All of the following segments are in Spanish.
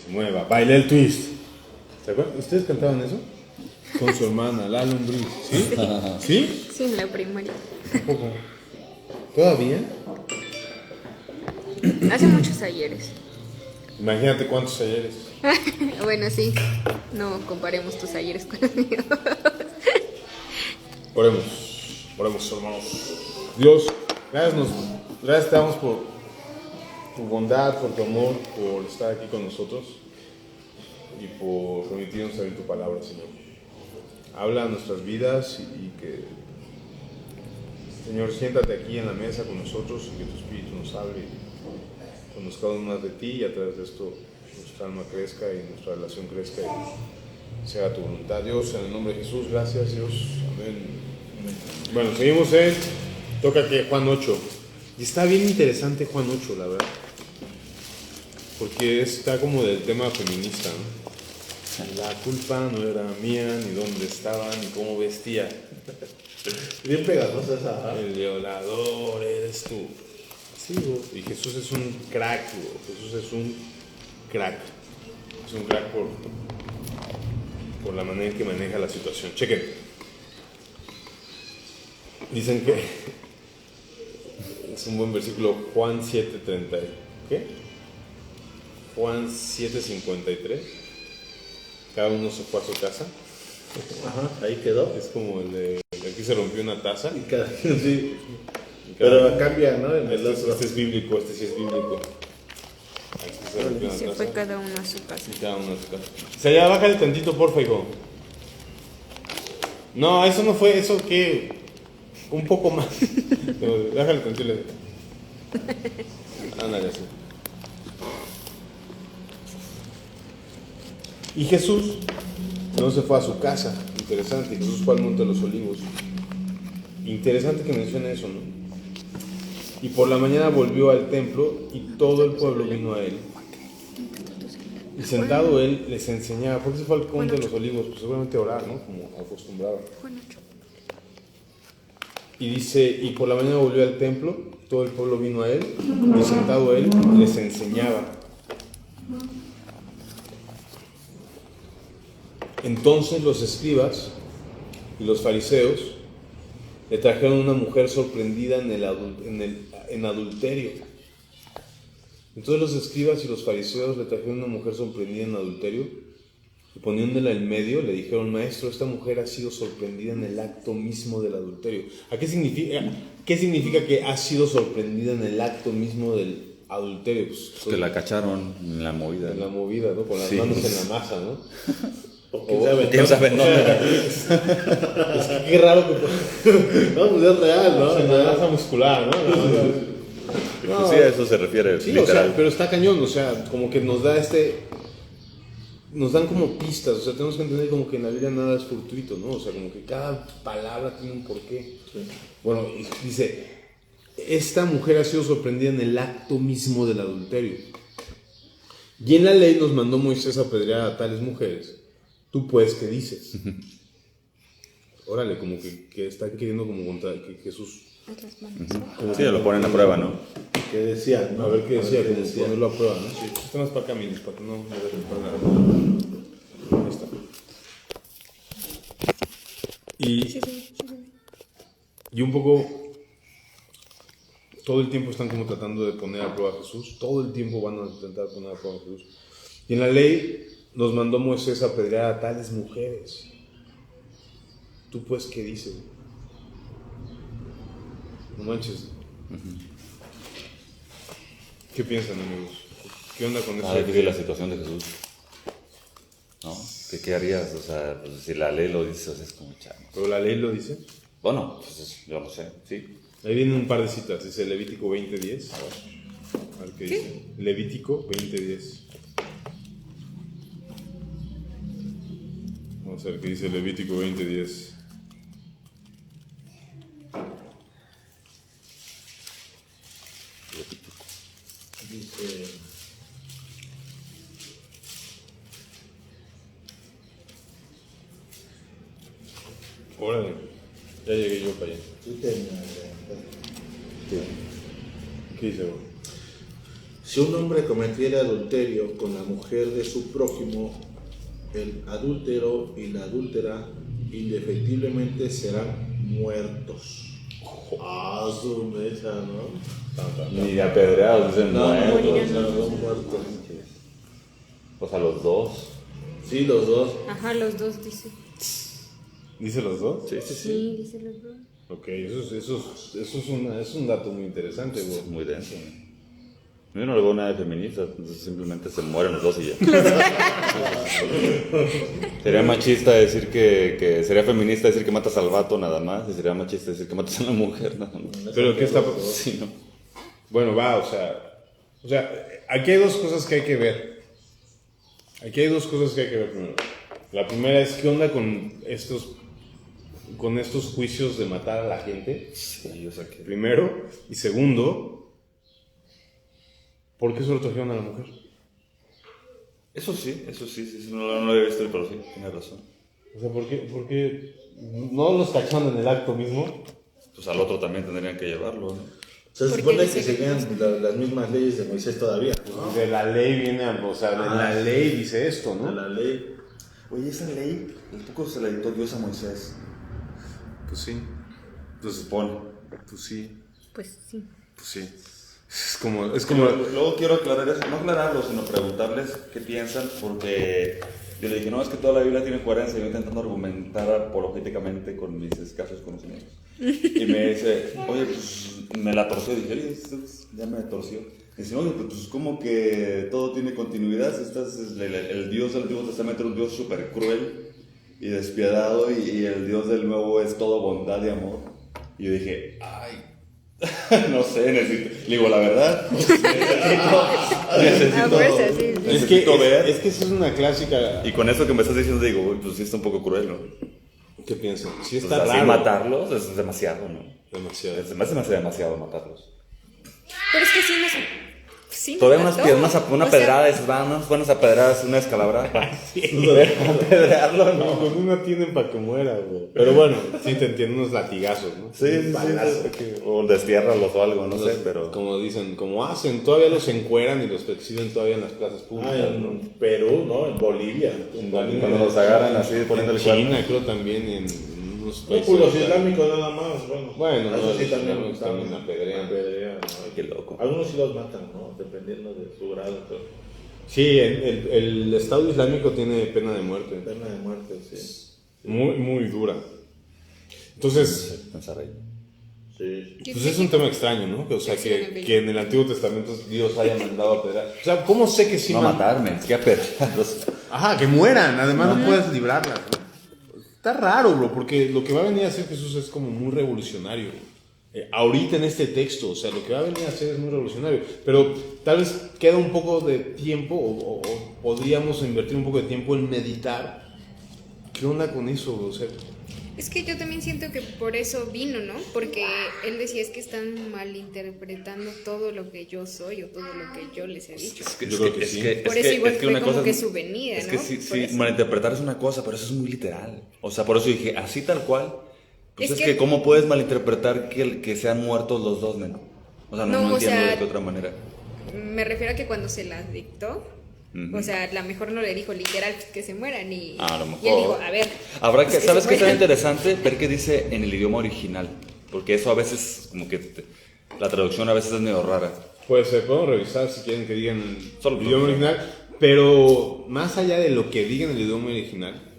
mueva, baile el twist. ¿Se acuerdan? ¿Ustedes cantaban eso? Con su hermana, la lombriz. ¿Sí? ¿Sí? Sí, en la primaria. Tampoco. ¿Todavía? Hace muchos ayeres. Imagínate cuántos ayeres. Bueno, sí. No comparemos tus ayeres con los míos. Oremos, hermanos. Dios, gracias te damos por tu bondad, por tu amor, por estar aquí con nosotros y por permitirnos saber tu palabra, Señor. Habla a nuestras vidas y que, Señor, siéntate aquí en la mesa con nosotros y que tu Espíritu nos hable y conozcamos más de ti y a través de esto nuestra alma crezca y nuestra relación crezca y se haga tu voluntad. Dios, en el nombre de Jesús, gracias Dios. Amén. Bueno, seguimos en toca que Juan 8. Y está bien interesante Juan 8, la verdad. Porque está como del tema feminista, ¿no? La culpa no era mía, ni dónde estaba, ni cómo vestía. Bien pegajosa esa. El violador eres tú. Sí, y Jesús es un crack, bro. Jesús es un crack. Es un crack por la manera en que maneja la situación. Chequen. Dicen que es un buen versículo, Juan 7:30. ¿Qué? Juan 7:53. Cada uno se fue a su casa. Ajá, ahí quedó. Es como el de aquí se rompió una taza. Y cada quien sí. Pero cambia, ¿no? En el otro. Este es bíblico, este sí es bíblico. Aquí se rompió una Se taza. fue cada uno a su casa. Y cada uno a su casa. O sea, ya bájale tantito, porfa, hijo. No, eso no fue, eso que un poco más. No, bájale tantito. Ándale así. Y Jesús no se fue a su casa. Interesante. Jesús fue al Monte de los Olivos. Interesante que mencione eso, ¿no? Y por la mañana volvió al templo y todo el pueblo vino a él. Y sentado él les enseñaba. ¿Por qué se fue al Monte de los Olivos? Pues seguramente a orar, ¿no? Como acostumbraba. Y dice, y por la mañana volvió al templo, todo el pueblo vino a él, y sentado él les enseñaba. Entonces los escribas y los fariseos le trajeron una mujer sorprendida en adulterio. Entonces los escribas y los fariseos le trajeron una mujer sorprendida en adulterio y poniéndola en medio le dijeron: Maestro, esta mujer ha sido sorprendida en el acto mismo del adulterio. ¿Qué significa que ha sido sorprendida en el acto mismo del adulterio? Pues, que la cacharon en la movida. En la movida, ¿no? Con las manos en la masa, ¿no? ¿Quién sabe dónde? Es que qué raro que... No, pues es real, ¿no? En la masa muscular, ¿no? Pues sí, a eso se refiere, Sí, literal. o sea, pero está cañón, o sea, como que nos da nos dan como pistas, o sea, tenemos que entender como que en la Biblia nada es fortuito, ¿no? O sea, como que cada palabra tiene un porqué. Sí. Bueno, y dice, esta mujer ha sido sorprendida en el acto mismo del adulterio. Y en la ley nos mandó Moisés a apedrear a tales mujeres. Tú pues, ¿qué dices? Órale, como que está queriendo como contar que Jesús... Sí, lo ponen a prueba, ¿no? ¿Qué decía? ¿No? A ver qué decía, como decía. ponerlo a prueba, ¿no? Sí, está más para acá, Milis, para que no me dejen para nada. Ahí está. Y un poco, todo el tiempo están como tratando de poner a prueba a Jesús, todo el tiempo van a intentar poner a prueba a Jesús. Y en la ley nos mandó Moisés a apedrear a tales mujeres. ¿Tú pues qué dices? No manches. ¿Qué piensan, amigos? ¿Qué onda con eso? Difícil la situación de Jesús, ¿no? ¿Qué harías? O sea, pues, si la ley lo dice, o sea, es como chamo. ¿Pero la ley lo dice? Bueno, pues yo no sé, sí. Ahí vienen un par de citas. Dice Levítico 20:10. A ver qué dice. Levítico 20:10. Vamos a ver qué dice Levítico 20:10. Dice... Órale, ya llegué yo para allá. ¿Qué dice, bro? Si un hombre cometiera adulterio con la mujer de su prójimo, el adúltero y la adúltera indefectiblemente serán muertos. Ah, su mecha, ¿no? Ni apedreados, dicen morirán. Son muertos. O sea, los dos. Sí, los dos. Ajá, los dos dice. ¿Dice los dos? Sí, sí, sí. Sí, dice los dos. Ok, eso es un dato muy interesante, güey. Es muy denso. Yo no le veo nada de feminista, entonces simplemente se mueren los dos y ya. Sería machista decir que sería feminista decir que matas al vato nada más, y sería machista decir que matas a la mujer nada más. Pero ¿qué está Sí, ¿no? Bueno, va, o sea, aquí hay dos cosas que hay que ver. Aquí hay dos cosas que hay que ver primero. La primera es qué onda con estos juicios de matar a la gente. Sí, o sea que... Primero. Y segundo, ¿por qué solo trajeron a la mujer? Eso sí, no lo había visto, pero sí, tiene razón. O sea, ¿por qué no los cacharon en el acto mismo? Pues al otro también tendrían que llevarlo, ¿no? O sea, se Porque supone dice que seguían las mismas leyes de Moisés todavía, ¿no? De la ley viene, o sea, de la ley dice esto, De ¿no? la ley. Oye, esa ley, ¿el poco se la dictó Dios a Moisés? Pues sí, Se supone. pues sí, Pues sí. pues sí. Es como Luego quiero aclarar eso, no aclararlo, sino preguntarles qué piensan, porque yo le dije, no, es que toda la Biblia tiene coherencia, yo intentando argumentar apologéticamente con mis escasos conocimientos. Y me dice, oye, pues me la torció, dije, oye, ya me torció. Y dice, oye, pues como que todo tiene continuidad, el Dios del Antiguo Testamento era un Dios súper cruel y despiadado, y el Dios del Nuevo es todo bondad y amor. Y yo dije, ay, no sé, digo, la verdad, A fuerza, sí. necesito ver. es que eso es una clásica. Y con eso que me estás diciendo, digo, uy, pues sí está un poco cruel, ¿no? ¿Qué piensan? Sí Pues está así raro. matarlos es demasiado, ¿no? Demasiado. Me hace demasiado matarlos. Pero es que sí nos... Sí, nos Todavía mató. una O sea, pedrada, esas van, unas buenas apedradas, una descalabrada. Apedrearlo, No, ¿no? con una tienen para que muera, güey. Pero bueno, sí te entiendo, unos latigazos, ¿no? Sí, o destiérralos o algo, no sé, pero... Como dicen, como hacen, todavía los encueran y los exhiben todavía en las plazas públicas, ¿no? En Perú, ¿no? En Bolivia. Cuando los agarran así, poniendo en el cuerno. China, creo también, y en unos No, países. pues los islámicos nada más, bueno. Bueno, no, eso los sí también, islámicos también apedrean. ¿no? Qué loco. Algunos sí los matan, ¿no? Dependiendo de su grado, pero Sí, el Estado Islámico tiene pena de muerte. pena de muerte, sí. Muy, muy dura. Entonces, Pensar ahí. Sí. pues es un tema extraño, ¿no? O sea, Sí, en el que en el Antiguo Testamento Dios haya mandado a apedrear. O sea, ¿cómo sé que sí No man- matarme, es que apedrearlos. Ajá, que mueran, además no puedes librarlas, ¿no? Está raro, bro, porque lo que va a venir a hacer Jesús es como muy revolucionario. Ahorita en este texto, o sea, lo que va a venir a hacer es muy revolucionario. Pero tal vez queda un poco de tiempo, o podríamos invertir un poco de tiempo en meditar. ¿Qué onda con eso, bro? O sea, Es que yo también siento que por eso vino, ¿no? Porque él decía, es que están malinterpretando todo lo que yo soy o todo lo que yo les he dicho. Yo creo que sí. Por eso igual fue como que su venida, es ¿no? que Por sí, eso. malinterpretar es una cosa, pero eso es muy literal. O sea, por eso dije, así tal cual. Pues Es es que- que, ¿cómo puedes malinterpretar que sean muertos los dos, men? O sea, no No, o entiendo sea, de qué otra manera. Me refiero a que cuando se las dictó, o sea, a lo mejor no le dijo literal que se mueran y, A lo mejor. y él dijo, a ver. Habrá que, pues ¿sabes se qué sería mueran. interesante? Ver qué dice en el idioma original. Porque eso a veces, como que la traducción a veces es medio rara. pues podemos revisar si quieren que digan Solo el idioma original. Pero más allá de lo que diga en el idioma original,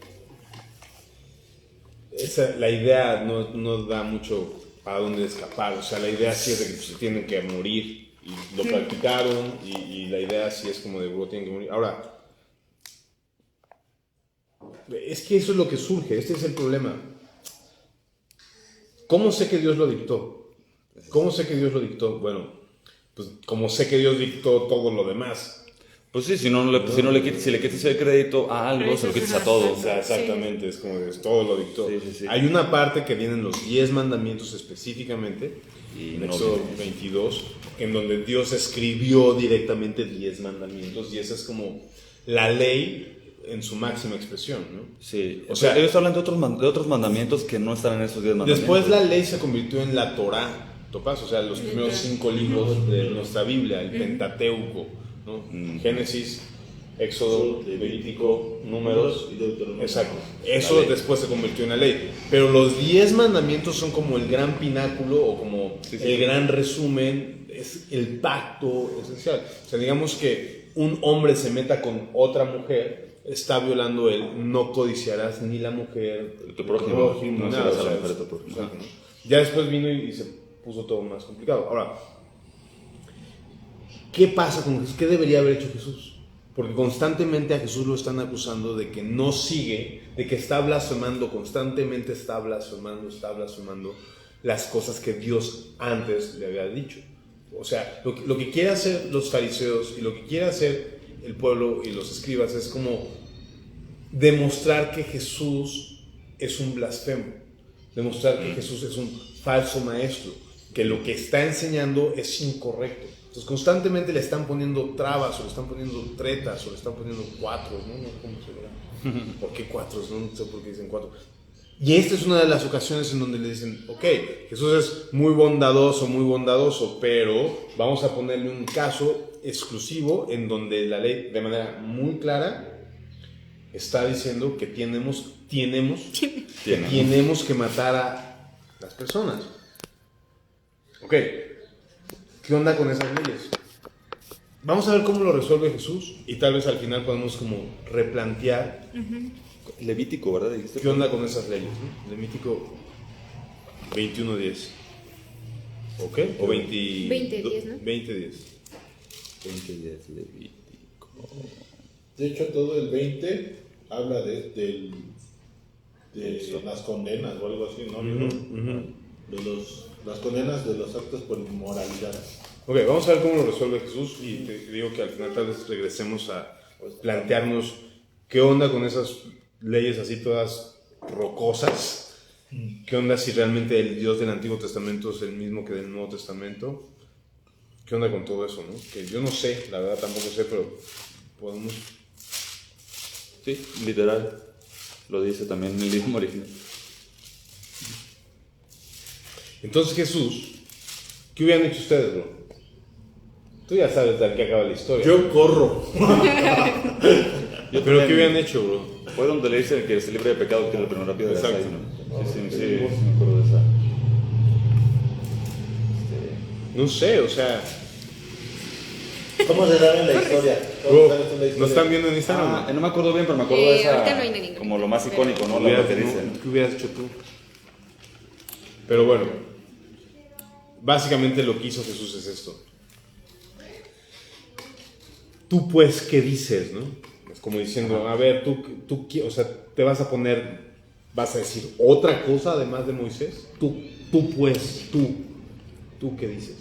la idea no da mucho para dónde escapar. O sea, la idea sí es de que pues, se tienen que morir. Y lo practicaron. Y la idea sí es como de, bro, tienen que morir. Ahora, es que eso es lo que surge. Este es el problema. ¿Cómo sé que Dios lo dictó? ¿Cómo sé que Dios lo dictó? Bueno, pues como sé que Dios dictó todo lo demás. Pues sí, si le quitas el crédito a algo, se lo quitas a todo. O sea, exactamente, es como de todo lo dictó. Sí. Hay una parte que vienen los 10 mandamientos específicamente, Y en no Éxodo viene. 22, en donde Dios escribió directamente 10 mandamientos, y esa es como la ley en su máxima expresión, ¿no? Sí, O sea, ellos hablan de otros mandamientos que no están en esos 10 mandamientos. Después la ley se convirtió en la Torá, ¿Topas? O sea, los primeros 5 libros de nuestra Biblia, el Pentateuco, ¿no? Génesis, Éxodo, Levítico, Números y Deuteronomio. Exacto. Eso después se convirtió en la ley. Pero los 10 mandamientos son como el gran pináculo o como el gran resumen, es el pacto esencial. O sea, digamos que un hombre se meta con otra mujer, está violando el no codiciarás ni la mujer de tu prójimo, no no nada. serás a la O sea, mujer de tu prójimo. exacto, ¿no? Ya después vino y se puso todo más complicado. Ahora, ¿qué pasa con Jesús? ¿Qué debería haber hecho Jesús? Porque constantemente a Jesús lo están acusando de que no sigue, de que está blasfemando, constantemente está blasfemando las cosas que Dios antes le había dicho. O sea, lo que quiere hacer los fariseos y lo que quiere hacer el pueblo y los escribas es como demostrar que Jesús es un blasfemo, demostrar que Jesús es un falso maestro, que lo que está enseñando es incorrecto. Entonces constantemente le están poniendo trabas, o le están poniendo tretas, o le están poniendo cuatros, ¿no? No, ¿cómo se verá? ¿Por qué cuatros? No sé por qué dicen cuatro. Y esta es una de las ocasiones en donde le dicen, ok, Jesús es muy bondadoso, pero vamos a ponerle un caso exclusivo en donde la ley, de manera muy clara, está diciendo que tenemos que matar a las personas. Ok. ¿Qué onda con esas leyes? Vamos a ver cómo lo resuelve Jesús y tal vez al final podemos como replantear Levítico, ¿verdad? Dijiste. qué onda con esas leyes, ¿no? Levítico 21:10. ¿Ok? O 20:10, ¿no? 20:10. 20:10 Levítico. De hecho, todo el 20 habla de las condenas o algo así, ¿no? Las condenas de los actos por inmoralidad. Ok, vamos a ver cómo lo resuelve Jesús y te digo que al final tal vez regresemos a plantearnos qué onda con esas leyes así todas rocosas, qué onda si realmente el Dios del Antiguo Testamento es el mismo que del Nuevo Testamento, qué onda con todo eso, ¿no? Que yo no sé, la verdad tampoco sé, pero podemos... Sí, literal. Lo dice también en el idioma original. Entonces Jesús, ¿qué hubieran hecho ustedes, bro? Tú ya sabes de qué acaba la historia. Yo corro. Pero ¿qué hubieran hecho, bro? Fue donde le dice que se libre de pecado, que es la primera piedra. Exacto. Sí, me acuerdo de esa. No sé, o sea... ¿Cómo se sabe en la historia? Bro, ¿nos están viendo en Instagram? Ah, no me acuerdo bien, pero me acuerdo de esa. Ahorita no hay ningún. Como lo más Pero- icónico, ¿no? ¿Qué Lo que dice. ¿Qué hubieras hecho tú? Pero bueno, básicamente lo que hizo Jesús es esto. Tú pues, ¿qué dices, no? Es como diciendo, a ver, tú, o sea, te vas a poner, vas a decir otra cosa además de Moisés. Tú pues, tú ¿qué dices?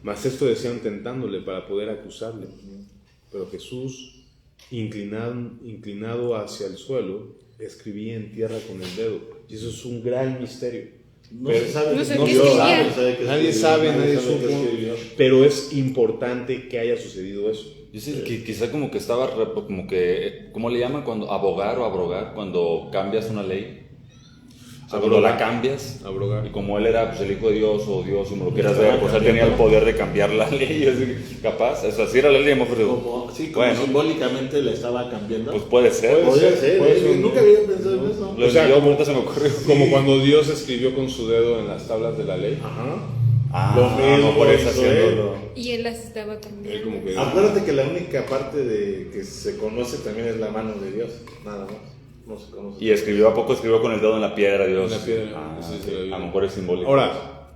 Mas esto decían tentándole para poder acusarle. Pero Jesús, inclinado hacia el suelo, escribía en tierra con el dedo. Y eso es un gran misterio. No se sabe. No sé qué Dios escribía. qué Nadie escribió, sabe, nadie qué supo, escribió. pero es importante que haya sucedido eso. Yo sé que quizá como que estaba, como que, ¿cómo le llaman cuando abogar o abrogar? Cuando cambias una ley. O sea, cuando la cambias. Abrogar. Y como él era pues, el hijo de Dios o Dios, como lo quieras ver, pues él tenía el poder de cambiar la ley. Así, capaz. O sea, si era la ley, pues digo, Como bueno, simbólicamente le estaba cambiando. pues puede ser. Podría ser, puede ser. nunca había pensado en eso. Lo O sea, yo ahorita se me ocurrió. Como cuando Dios escribió con su dedo en las tablas de la ley. Ajá. Ah, Lo mismo por eso hizo haciéndolo. Y él las estaba Él cambiando. como que... Acuérdate que la única parte de que se conoce también es la mano de Dios, nada más. No se conoce. Y escribió, ¿a poco escribió con el dedo en la piedra, Dios? En la piedra, Ah, eso dice sí, la Biblia. a lo mejor es simbólico. Ahora,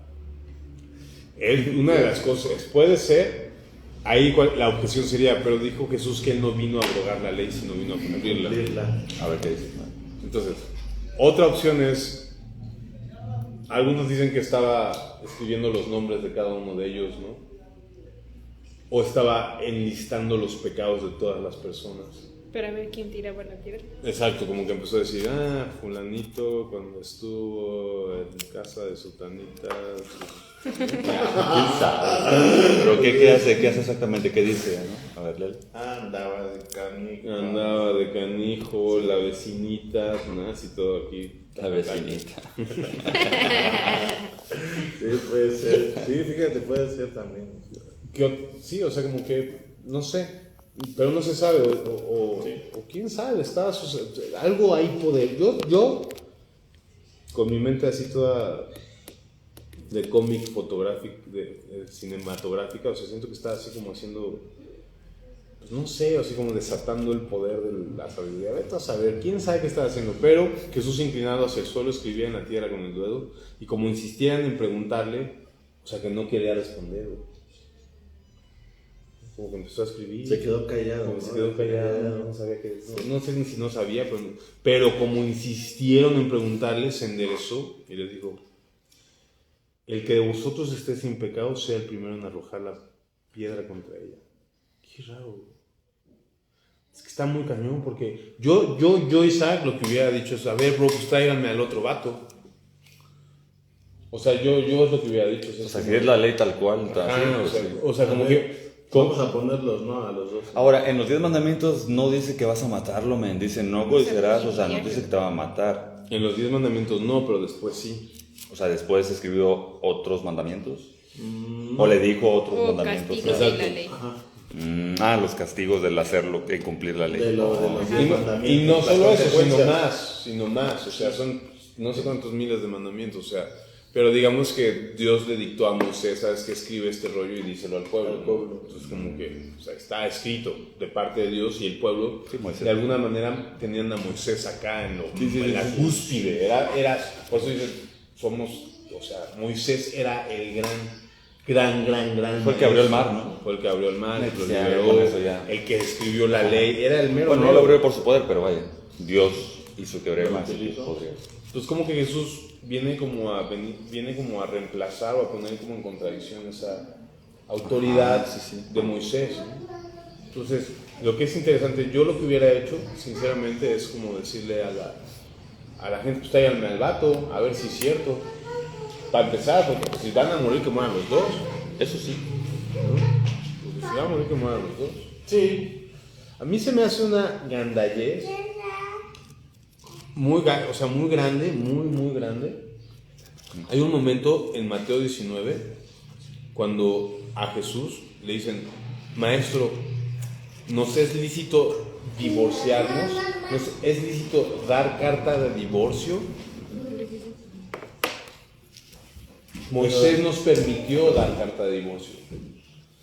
una de las cosas, puede ser, ahí la objeción sería, pero dijo Jesús que él no vino a abrogar la ley, sino vino a cumplirla. A ver qué dice. Entonces, otra opción es, algunos dicen que estaba escribiendo los nombres de cada uno de ellos, ¿no? O estaba enlistando los pecados de todas las personas. Para ver quién tiraba la piedra. Exacto, como que empezó a decir, fulanito cuando estuvo en casa de sutanita. Pero ¿qué hace? ¿Qué hace exactamente? ¿Qué dice? ¿No? A ver, léelo. Andaba de canijo. Andaba de canijo, la vecinita, ¿no? Así todo aquí. La vecinita. Sí, puede ser. Sí, fíjate, puede ser también. Sí, o sea, como que, no sé, pero no se sabe, o quién sabe, algo hay poder. Yo, con mi mente así toda de cómic fotográfico, de cinematográfica, o sea, siento que está así como haciendo, pues no sé, así como desatando el poder de la sabiduría. Vete a saber, quién sabe qué está haciendo, pero Jesús inclinado hacia el suelo escribía en la tierra con el dedo, y como insistían en preguntarle, o sea, que no quería responder, como que empezó a escribir. Se quedó callado. Como se quedó callado, no sabía qué decir. No sé ni si no sabía, pero como insistieron en preguntarle, se enderezó y les dijo: el que de vosotros esté sin pecado sea el primero en arrojar la piedra contra ella. Qué raro. Es que está muy cañón, porque yo Isaac, lo que hubiera dicho es: a ver, bro, pues tráiganme al otro vato. O sea, yo es lo que hubiera dicho. O sea, que es la ley tal cual. O sea, como que... Vamos a ponerlos, ¿no? A los dos. Ahora, en los 10 mandamientos no dice que vas a matarlo, men. Dice no codiciarás, o sea, no dice que te va a matar. En los 10 mandamientos no, pero después sí. O sea, después escribió otros mandamientos. O le dijo otros mandamientos. Castigos de la ley. Ajá. Los castigos del hacerlo, de cumplir la ley. De los 10 mandamientos. Y no las solo eso, consecuencias. sino más. O sea, son no sé cuántos miles de mandamientos. O sea, pero digamos que Dios le dictó a Moisés: ¿sabes qué? Escribe este rollo y díselo al pueblo. Entonces, como que, o sea, está escrito de parte de Dios, y el pueblo, Sí, Moisés. de alguna manera, tenían a Moisés acá en la cúspide. Por eso dicen, Moisés era el gran. Fue el que abrió el mar, ¿no? Fue el que abrió el mar, el que lo Ya, liberó, con eso ya. el que escribió la ley, era el mero. Bueno, no lo abrió por su poder, pero vaya, Dios hizo que abriera más. Entonces, como que Jesús viene como a reemplazar o a poner como en contradicción esa autoridad de Moisés, ¿no? Entonces, lo que es interesante, yo lo que hubiera hecho, sinceramente, es como decirle a la gente: pues tráiganme al vato, a ver si es cierto. Para empezar, porque pues, si van a morir, que mueran los dos. Eso sí. ¿No? Porque si van a morir, que mueran los dos. Sí. A mí se me hace una gandallez muy grande, muy grande. Hay un momento en Mateo 19 cuando a Jesús le dicen: maestro, ¿nos es lícito divorciarnos? ¿Nos es lícito dar carta de divorcio? Moisés nos permitió dar carta de divorcio.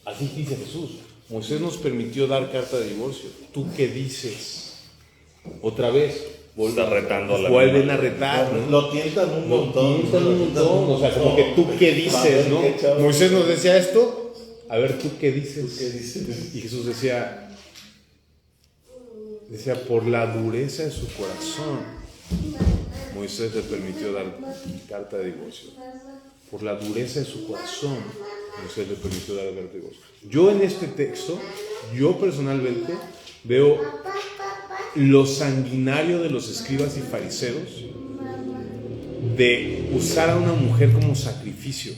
Así dice Jesús: Moisés nos permitió dar carta de divorcio. ¿Tú qué dices? Otra vez Está retando a la vuelven misma. a retar, ¿no? Lo tientan un montón. O sea, como que tú qué dices, ¿no? Qué chavo. Moisés nos decía esto: a ver, ¿tú qué dices? ¿Qué dices? Y Jesús decía, por la dureza de su corazón, Moisés le permitió dar carta de divorcio. Por la dureza de su corazón, Moisés le permitió dar carta de divorcio. Yo en este texto, yo personalmente veo lo sanguinario de los escribas y fariseos de usar a una mujer como sacrificio.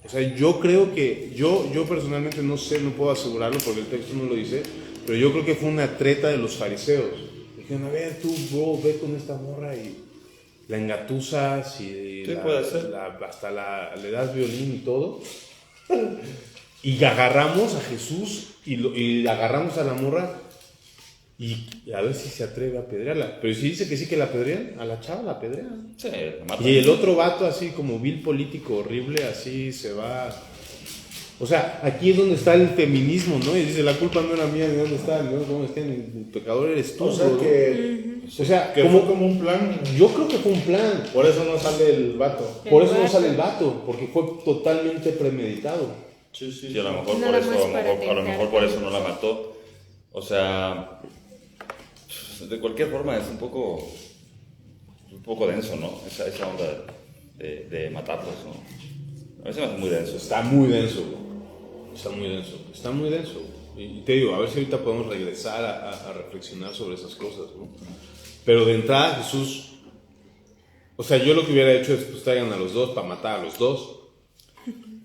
O sea, yo creo que, yo personalmente no sé, no puedo asegurarlo porque el texto no lo dice, pero yo creo que fue una treta de los fariseos. Dijeron: a ver, tú, bro, ve con esta morra y la engatusas y Sí, puede ser. le das violín y todo. Y agarramos a Jesús y agarramos a la morra y a ver si se atreve a apedrearla. Pero si dice que sí, que la apedrean, a la chava la apedrean. Sí, la matan. Y el otro vato, así como vil político horrible, así se va. O sea, aquí es donde está el feminismo, ¿no? Y dice: la culpa no era mía, ¿de dónde está? ¿Cómo es que el pecador eres tú? O sea, ¿no? que fue como un plan. Yo creo que fue un plan. Por eso no sale el vato. Por eso no sale el vato, porque fue totalmente premeditado. Sí, a lo mejor Nada por más eso, para a lo mejor tentar. por eso no la mató. O sea, de cualquier forma es un poco denso, ¿no? Esa onda de matarlos, ¿no? A mí se me hace muy denso. Está muy denso, güey. Está muy denso. Y te digo, a ver si ahorita podemos regresar a reflexionar sobre esas cosas, ¿no? Pero de entrada Jesús, o sea, yo lo que hubiera hecho es pues traigan a los dos para matar a los dos.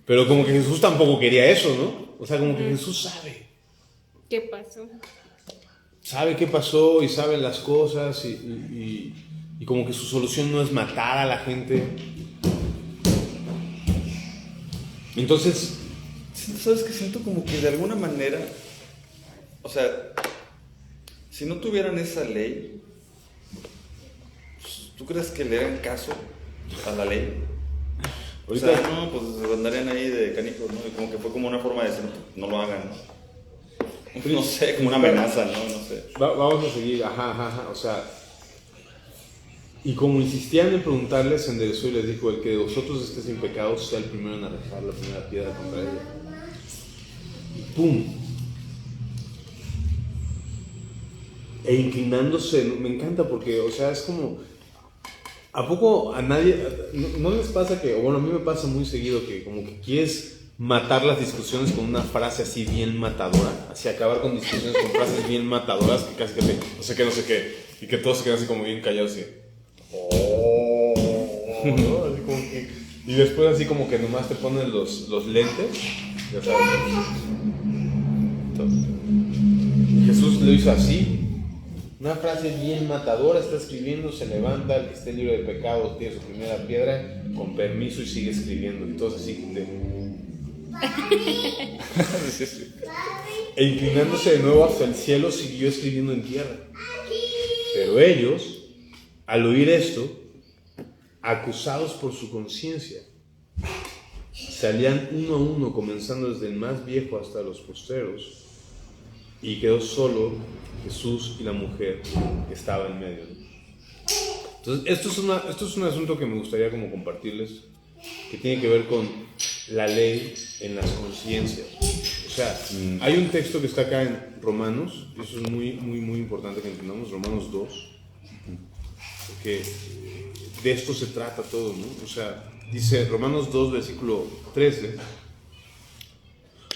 Pero como que Jesús tampoco quería eso, ¿no? O sea, como que Jesús sabe. ¿Qué pasó? Sabe qué pasó y sabe las cosas y como que su solución no es matar a la gente. Entonces, ¿sabes qué? Siento como que de alguna manera, o sea, si no tuvieran esa ley, ¿tú crees que le hagan caso a la ley? ahorita, O sea, no, pues andarían ahí de canijos, ¿no? Y como que fue como una forma de decir, no lo hagan, ¿no? No sé, como una amenaza, ¿no? No sé. vamos a seguir, o sea, y como insistían en preguntarles, se enderezó y les dijo: el que de vosotros esté sin pecado sea el primero en arrojar la primera piedra contra ella. Y ¡pum! E inclinándose, me encanta porque, o sea, es como, ¿a poco a nadie, no les pasa que, o bueno, a mí me pasa muy seguido que como que quieres matar las discusiones con una frase así bien matadora, así acabar con discusiones con frases bien matadoras que casi que te, no sé qué, y que todos se quedan así como bien callados y ¿no? Así como que, y después así como que nomás te ponen los lentes, ya sabes. Jesús lo hizo así, una frase bien matadora, está escribiendo, se levanta, el que esté libre de pecados tiene su primera piedra, con permiso, y sigue escribiendo, y todos así E inclinándose de nuevo hacia el cielo, siguió escribiendo en tierra. Pero ellos, al oír esto, acusados por su conciencia, salían uno a uno, comenzando desde el más viejo hasta los postreros, y quedó solo Jesús y la mujer que estaba en medio. Entonces, esto es un asunto que me gustaría como compartirles, que tiene que ver con la ley en las conciencias. O sea, hay un texto que está acá en Romanos, y eso es muy, muy, muy importante que entendamos, Romanos 2, porque de esto se trata todo, ¿no? O sea, dice Romanos 2, versículo 13,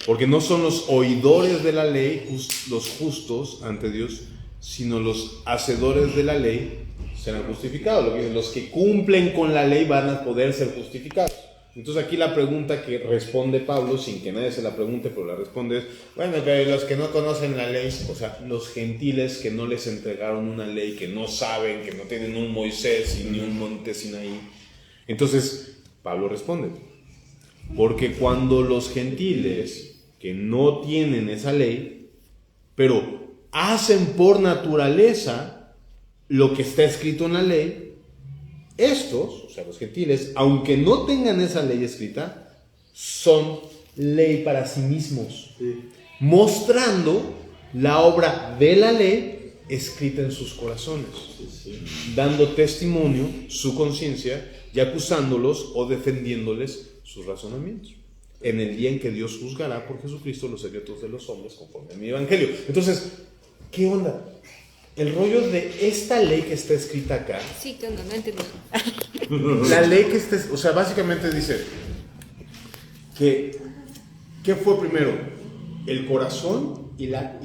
porque no son los oidores de la ley los justos ante Dios, sino los hacedores de la ley serán justificados. Lo que dicen, los que cumplen con la ley van a poder ser justificados. Entonces aquí la pregunta que responde Pablo, sin que nadie se la pregunte, pero la responde es: bueno, pero los que no conocen la ley, o sea, los gentiles que no les entregaron una ley, que no saben, que no tienen un Moisés y ni un monte Sinaí. Entonces Pablo responde: porque cuando los gentiles que no tienen esa ley, pero hacen por naturaleza lo que está escrito en la ley, estos, o sea, los gentiles, aunque no tengan esa ley escrita, son ley para sí mismos, mostrando la obra de la ley escrita en sus corazones, dando testimonio su conciencia y acusándolos o defendiéndoles sus razonamientos, en el día en que Dios juzgará por Jesucristo los secretos de los hombres conforme a mi evangelio. Entonces, ¿qué onda? El rollo de esta ley que está escrita acá. Sí, que no entendí. La ley que está, o sea, básicamente dice que ¿qué fue primero? ¿El corazón y la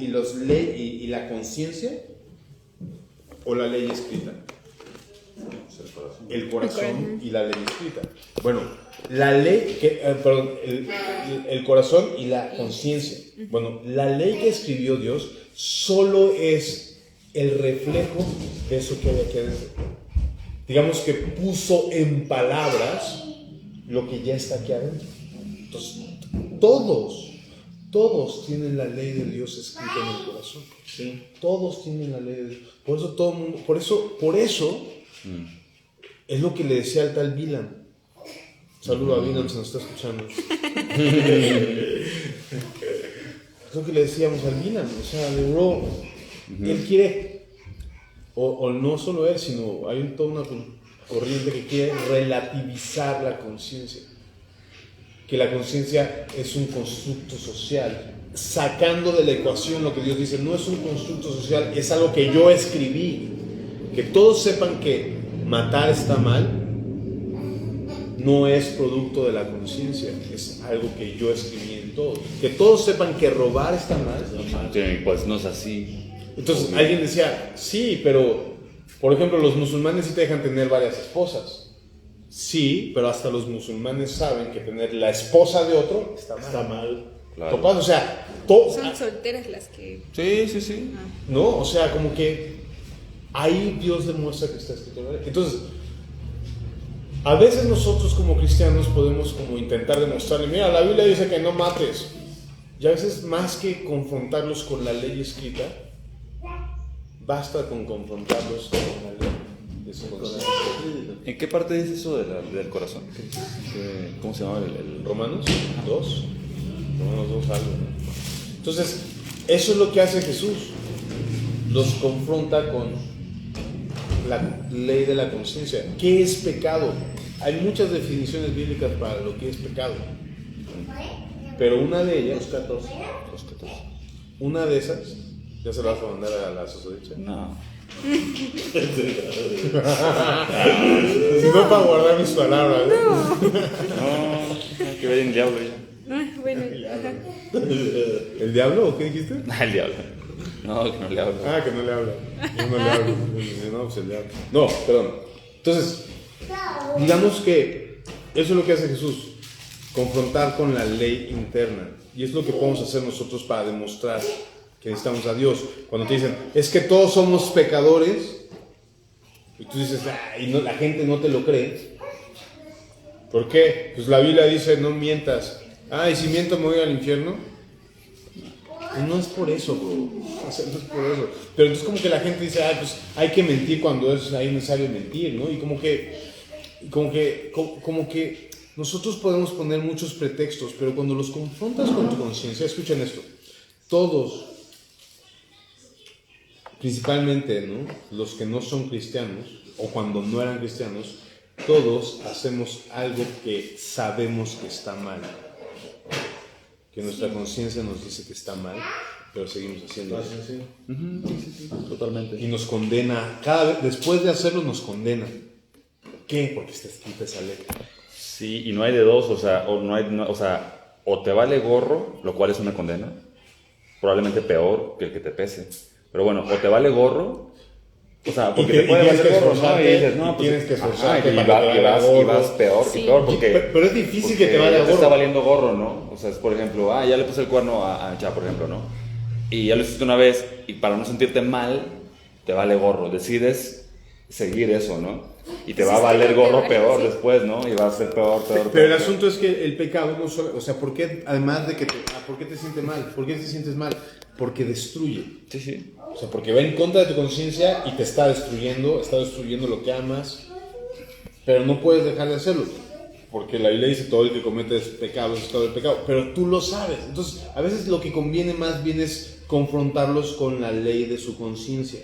conciencia o la ley escrita? El corazón y la ley escrita. Bueno, la ley el corazón y la conciencia. Bueno, la ley que escribió Dios solo es el reflejo de eso que hay aquí adentro. Digamos que puso en palabras lo que ya está aquí adentro. Entonces, todos tienen la ley de Dios escrita en el corazón. ¿Sí? Todos tienen la ley de Dios. Por eso todo el mundo, por eso es lo que le decía al tal Bilam. Saludo a Bilam, se nos está escuchando. Es lo que le decíamos al Bilam, o sea, de bro, él quiere, o no solo él, sino hay toda una corriente que quiere relativizar la conciencia, que la conciencia es un constructo social, sacando de la ecuación lo que Dios dice, no es un constructo social, es algo que yo escribí, que todos sepan que matar está mal, no es producto de la conciencia, es algo que yo escribí en todo. Que todos sepan que robar está mal. Sí, pues no es así. Entonces alguien decía, sí, pero por ejemplo los musulmanes sí te dejan tener varias esposas. Sí, pero hasta los musulmanes saben que tener la esposa de otro está mal. Claro. Topaz, o sea, Son solteras las que... Sí. ¿no? O sea, como que ahí Dios demuestra que está escrito. Entonces, a veces nosotros como cristianos podemos como intentar demostrarle, mira, la Biblia dice que no mates. Y a veces más que confrontarlos con la ley escrita, basta con confrontarlos con la ley de su conciencia. ¿En qué parte dice eso del corazón? ¿Cómo se llama el Romanos 2. Romanos 2 algo. Entonces, eso es lo que hace Jesús. Los confronta con la ley de la conciencia. ¿Qué es pecado? Hay muchas definiciones bíblicas para lo que es pecado. Pero una de ellas, Los 14. una de esas, ¿ya se la vas a mandar a la susodicha? No. Si no, para guardar mis palabras. No, que vaya en diablo ya. Bueno, ajá. ¿El diablo o qué dijiste? El diablo. No, que no le hablo. Ah, que no le habla. Yo no le hablo. No, pues el diablo. No, perdón. Entonces, digamos que eso es lo que hace Jesús. Confrontar con la ley interna. Y es lo que podemos hacer nosotros para demostrar que necesitamos a Dios. Cuando te dicen, es que todos somos pecadores, y tú dices, y no, la gente no te lo cree. ¿Por qué? Pues la Biblia dice, no mientas. ¿Y si miento me voy al infierno? No es por eso, bro. O sea, no es por eso. Pero entonces como que la gente dice, pues hay que mentir cuando es necesario mentir, ¿no? Y como que nosotros podemos poner muchos pretextos, pero cuando los confrontas con tu conciencia, escuchen esto, todos, principalmente, ¿no? Los que no son cristianos, o cuando no eran cristianos, todos hacemos algo que sabemos que está mal. Que nuestra conciencia nos dice que está mal, pero seguimos haciendo eso. Sí, totalmente. Y nos condena, después de hacerlo nos condena. ¿Por qué? Porque está escrita esa ley. Sí, y no hay de dos, o sea, o te vale gorro, lo cual es una condena, probablemente peor que el que te pese. Pero bueno, o te vale gorro, o sea, porque te puede valer gorro, ¿no? Y dices, no, pues tienes que esforzarte y para vas peor Sí. y peor, porque... Pero es difícil que te vaya te está gorro. valiendo gorro, ¿no? O sea, es por ejemplo, ya le puse el cuerno a Cha, por ejemplo, ¿no? Y ya lo hiciste una vez, y para no sentirte mal, te vale gorro, decides seguir eso, ¿no? Y te va a valer gorro peor después, ¿no? Y va a ser peor. Pero el asunto es que el pecado no solo, o sea, ¿por qué, además de que ¿por qué te sientes mal? ¿Por qué te sientes mal? Porque destruye. Sí. O sea, porque va en contra de tu conciencia y te está destruyendo lo que amas, pero no puedes dejar de hacerlo. Porque la Biblia dice, todo el que comete pecado es todo el pecado, pero tú lo sabes. Entonces, a veces lo que conviene más bien es confrontarlos con la ley de su conciencia.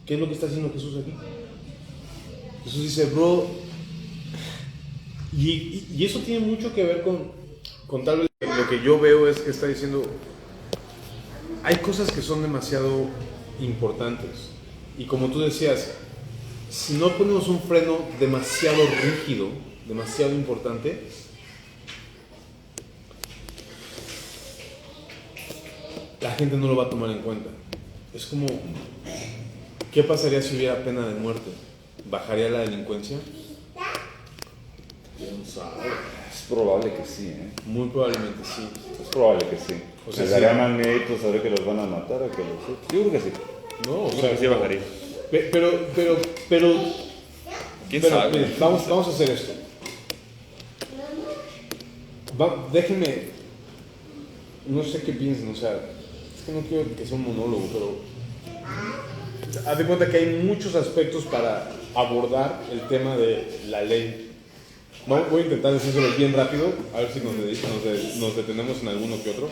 ¿Qué es lo que está haciendo Jesús aquí? Jesús dice, bro, y eso tiene mucho que ver con tal vez lo que yo veo es que está diciendo, hay cosas que son demasiado importantes. Y como tú decías, si no ponemos un freno demasiado rígido, demasiado importante, la gente no lo va a tomar en cuenta. Es como, ¿qué pasaría si hubiera pena de muerte? ¿Bajaría la delincuencia? ¿Quién sabe? Es probable que sí, ¿eh? Muy probablemente sí. Es probable que sí. O sea, ¿Les daría más mérito saber que los van a matar o que los... Yo creo que sí. No, o Yo creo sea, que sí bajaría. pero ¿Quién Pero, sabe? miren, vamos a hacer esto. Déjenme, no sé qué piensen, o sea, es que no quiero que sea un monólogo, pero haz de cuenta que hay muchos aspectos para abordar el tema de la ley. Voy a intentar decírselo bien rápido, a ver si nos detenemos en alguno que otro,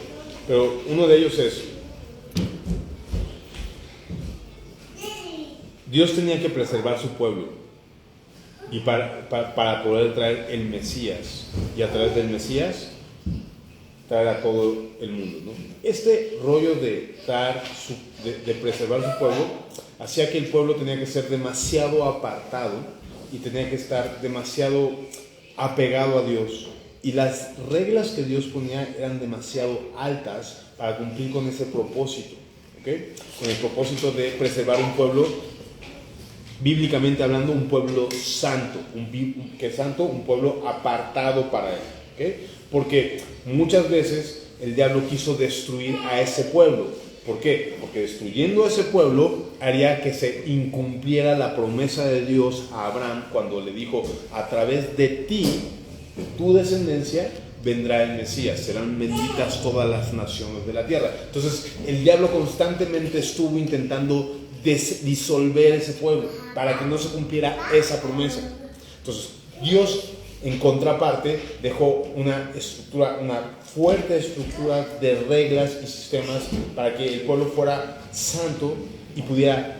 pero uno de ellos es, Dios tenía que preservar su pueblo. Y para poder traer el Mesías, y a través del Mesías traer a todo el mundo, ¿no? Este rollo de preservar su pueblo hacía que el pueblo tenía que ser demasiado apartado y tenía que estar demasiado apegado a Dios y las reglas que Dios ponía eran demasiado altas para cumplir con ese propósito, ¿ok? Con el propósito de preservar un pueblo, bíblicamente hablando, un pueblo santo, un pueblo apartado para él, ¿ok? Porque muchas veces el diablo quiso destruir a ese pueblo. ¿Por qué? Porque destruyendo a ese pueblo haría que se incumpliera la promesa de Dios a Abraham cuando le dijo: a través de ti, de tu descendencia, vendrá el Mesías, serán benditas todas las naciones de la tierra. Entonces el diablo constantemente estuvo intentando disolver ese pueblo para que no se cumpliera esa promesa. Entonces Dios, en contraparte, dejó una fuerte estructura de reglas y sistemas para que el pueblo fuera santo y pudiera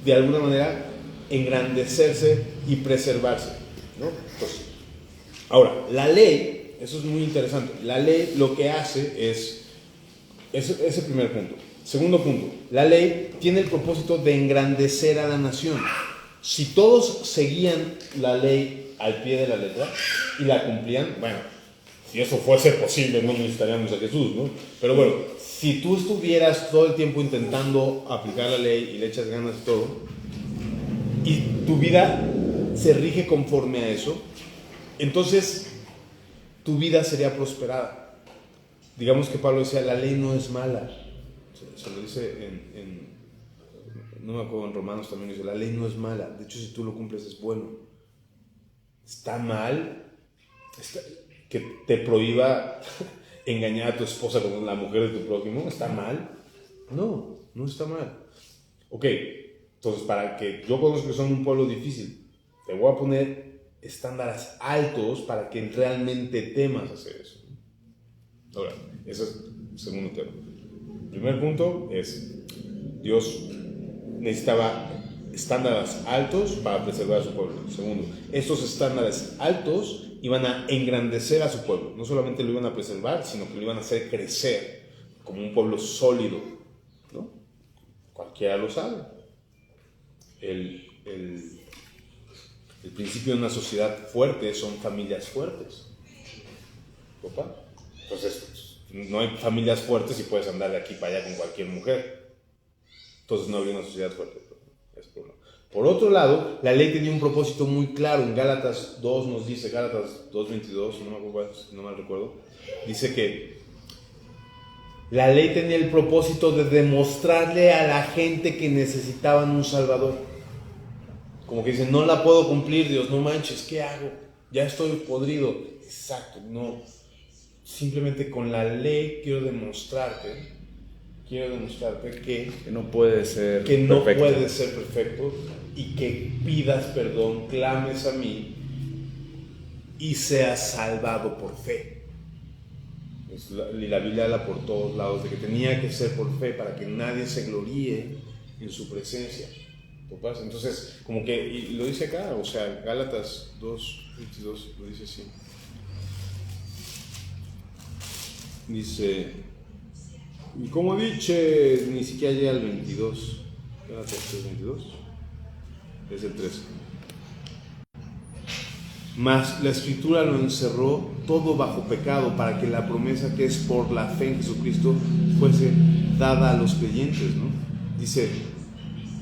de alguna manera engrandecerse y preservarse, ¿no? Entonces, ahora, la ley, eso es muy interesante, la ley lo que hace es ese primer punto. Segundo punto, la ley tiene el propósito de engrandecer a la nación. Si todos seguían la ley al pie de la letra y la cumplían, bueno, si eso fuese posible no necesitaríamos a Jesús, ¿no? Pero bueno, si tú estuvieras todo el tiempo intentando aplicar la ley y le echas ganas y todo, y tu vida se rige conforme a eso, entonces tu vida sería prosperada. Digamos que Pablo decía: la ley no es mala. Se lo dice no me acuerdo, en Romanos también dice: la ley no es mala, de hecho si tú lo cumples es bueno. Está mal que te prohíba engañar a tu esposa con la mujer de tu prójimo. ¿Está mal? No, no está mal. Ok, entonces para que yo conozca que son un pueblo difícil, te voy a poner estándares altos para que realmente temas hacer eso. Ahora, ese es el segundo tema. El primer punto es: Dios necesitaba estándares altos para preservar a su pueblo. Segundo, estos estándares altos iban a engrandecer a su pueblo. No solamente lo iban a preservar, sino que lo iban a hacer crecer como un pueblo sólido, ¿no? Cualquiera lo sabe. El principio de una sociedad fuerte son familias fuertes. ¿Opa? Entonces, no hay familias fuertes y puedes andar de aquí para allá con cualquier mujer. Entonces no habría una sociedad fuerte. Por otro lado, la ley tenía un propósito muy claro. En Gálatas 2 nos dice, Gálatas 2:22, no mal recuerdo, dice que la ley tenía el propósito de demostrarle a la gente que necesitaban un Salvador. Como que dicen: no la puedo cumplir, Dios, no manches, ¿qué hago? Ya estoy podrido. Exacto, no. Simplemente con la ley quiero demostrarte que no puede ser no perfecto. puedes ser perfecto y que pidas perdón, clames a mí y seas salvado por fe. Y la Biblia habla por todos lados de que tenía que ser por fe para que nadie se gloríe en su presencia. Entonces, como que, y lo dice acá, o sea, Gálatas 2:22 lo dice así. Dice, y como dice, ni siquiera llega al 22. Gálatas 3:22. Es el 13. Mas la Escritura lo encerró todo bajo pecado, para que la promesa que es por la fe en Jesucristo fuese dada a los creyentes, ¿no? Dice,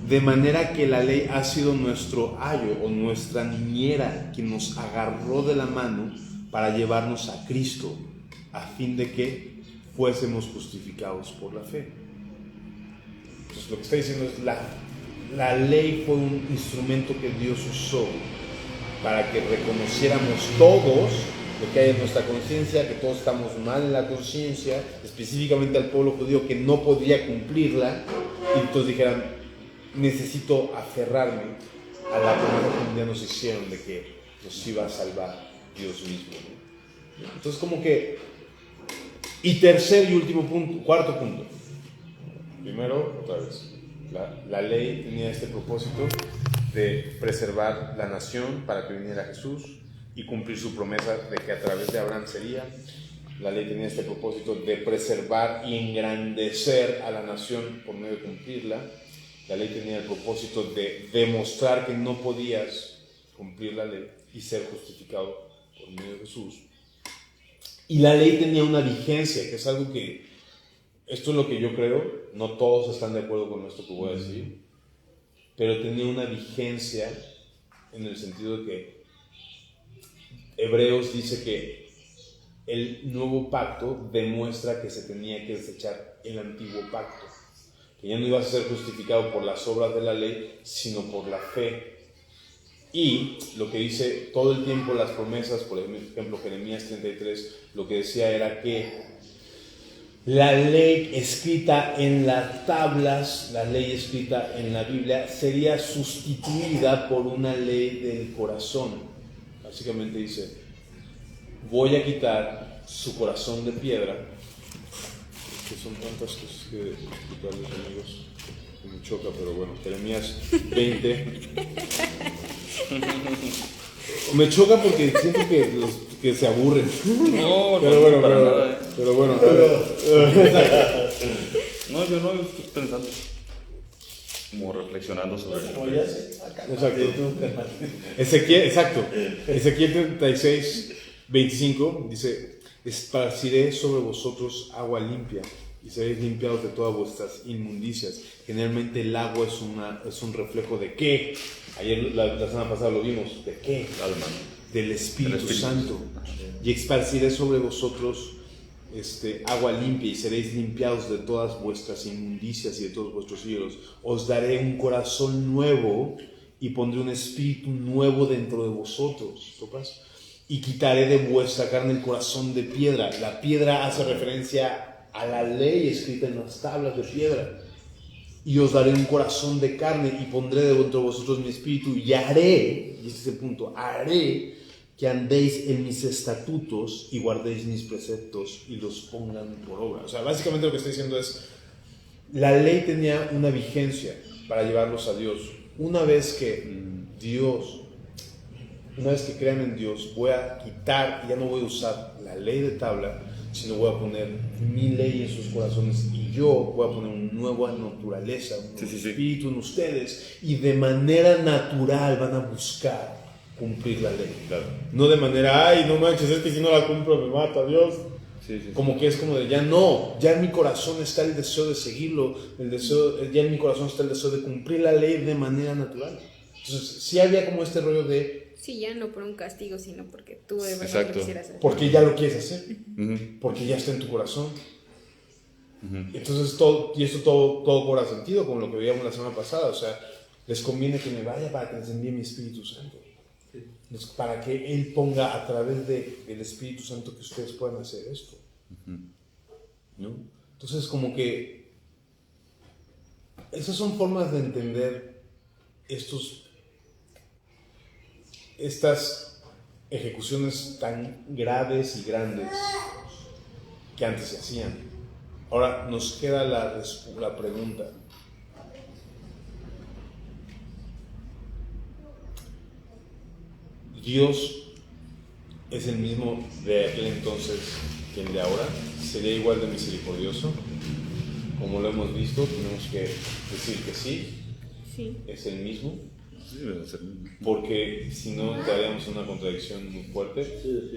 de manera que la ley ha sido nuestro ayo o nuestra niñera, quien nos agarró de la mano para llevarnos a Cristo, a fin de que fuésemos justificados por la fe. Entonces lo que está diciendo es la ley fue un instrumento que Dios usó para que reconociéramos todos lo que hay en nuestra conciencia, que todos estamos mal en la conciencia, específicamente al pueblo judío que no podía cumplirla, y entonces dijeran: necesito aferrarme a la promesa que un día nos hicieron de que nos iba a salvar Dios mismo. Entonces, como que, y tercer y último punto, cuarto punto. Primero, otra vez, la ley tenía este propósito de preservar la nación para que viniera Jesús y cumplir su promesa de que a través de Abraham sería. La ley tenía este propósito de preservar y engrandecer a la nación por medio de cumplirla. La ley tenía el propósito de demostrar que no podías cumplir la ley. y ser justificado por medio de Jesús. Y la ley tenía una vigencia, que es algo que, esto es lo que yo creo, no todos están de acuerdo con esto que voy a decir, pero tenía una vigencia en el sentido de que Hebreos dice que el nuevo pacto demuestra que se tenía que desechar el antiguo pacto, que ya no ibas a ser justificado por las obras de la ley, sino por la fe. Y lo que dice todo el tiempo las promesas, por ejemplo Jeremías 33, lo que decía era que la ley escrita en las tablas, la ley escrita en la Biblia, sería sustituida por una ley del corazón. Básicamente dice, voy a quitar su corazón de piedra, que son tantas cosas que explicarles, amigos, que me choca, pero bueno, Jeremías 20. Me choca porque siento que se aburren. No, pero bueno, para nada. pero bueno, a ver. No, yo no estoy pensando. Como reflexionando sobre eso. Exacto. Ezequiel 36, 25 dice: esparciré sobre vosotros agua limpia y seréis limpiados de todas vuestras inmundicias. Generalmente el agua es un reflejo de ¿qué? Ayer, la semana pasada lo vimos. ¿De qué? Alma. Del Espíritu Santo. Y esparciré sobre vosotros agua limpia y seréis limpiados de todas vuestras inmundicias y de todos vuestros ídolos. Os daré un corazón nuevo y pondré un espíritu nuevo dentro de vosotros. ¿Topas? Y quitaré de vuestra carne el corazón de piedra. La piedra hace referencia a la ley escrita en las tablas de piedra. Y os daré un corazón de carne y pondré dentro de vosotros mi espíritu y haré, y este es el punto, haré que andéis en mis estatutos y guardéis mis preceptos y los pongan por obra. O sea, básicamente lo que está diciendo es, la ley tenía una vigencia para llevarlos a Dios. Una vez que crean en Dios, voy a quitar, ya no voy a usar la ley de tabla, sino voy a poner mi ley en sus corazones y yo voy a poner una nueva naturaleza, un nuevo espíritu en ustedes, y de manera natural van a buscar cumplir la ley. Claro. No de manera, ay, no manches, es que si no la cumplo me mata Dios. Como que es como de, ya no, ya en mi corazón está el deseo de seguirlo, ya en mi corazón está el deseo de cumplir la ley de manera natural. Entonces, sí había como este rollo de, sí, ya no por un castigo, sino porque tú de verdad Exacto. lo quisieras hacer. porque ya lo quieres hacer, Uh-huh. porque ya está en tu corazón. Uh-huh. Entonces todo cobra sentido, como lo que veíamos la semana pasada. O sea, les conviene que me vaya para que les envíe mi Espíritu Santo, para que Él ponga a través del Espíritu Santo que ustedes puedan hacer esto. Uh-huh. ¿No? Entonces, como que esas son formas de entender estas ejecuciones tan graves y grandes que antes se hacían. Ahora nos queda la pregunta: ¿Dios es el mismo de aquel entonces que el de ahora? ¿Sería igual de misericordioso? Como lo hemos visto, tenemos que decir que sí, es el mismo. Sí, debe ser. Porque si no entraríamos en una contradicción muy fuerte. Sí.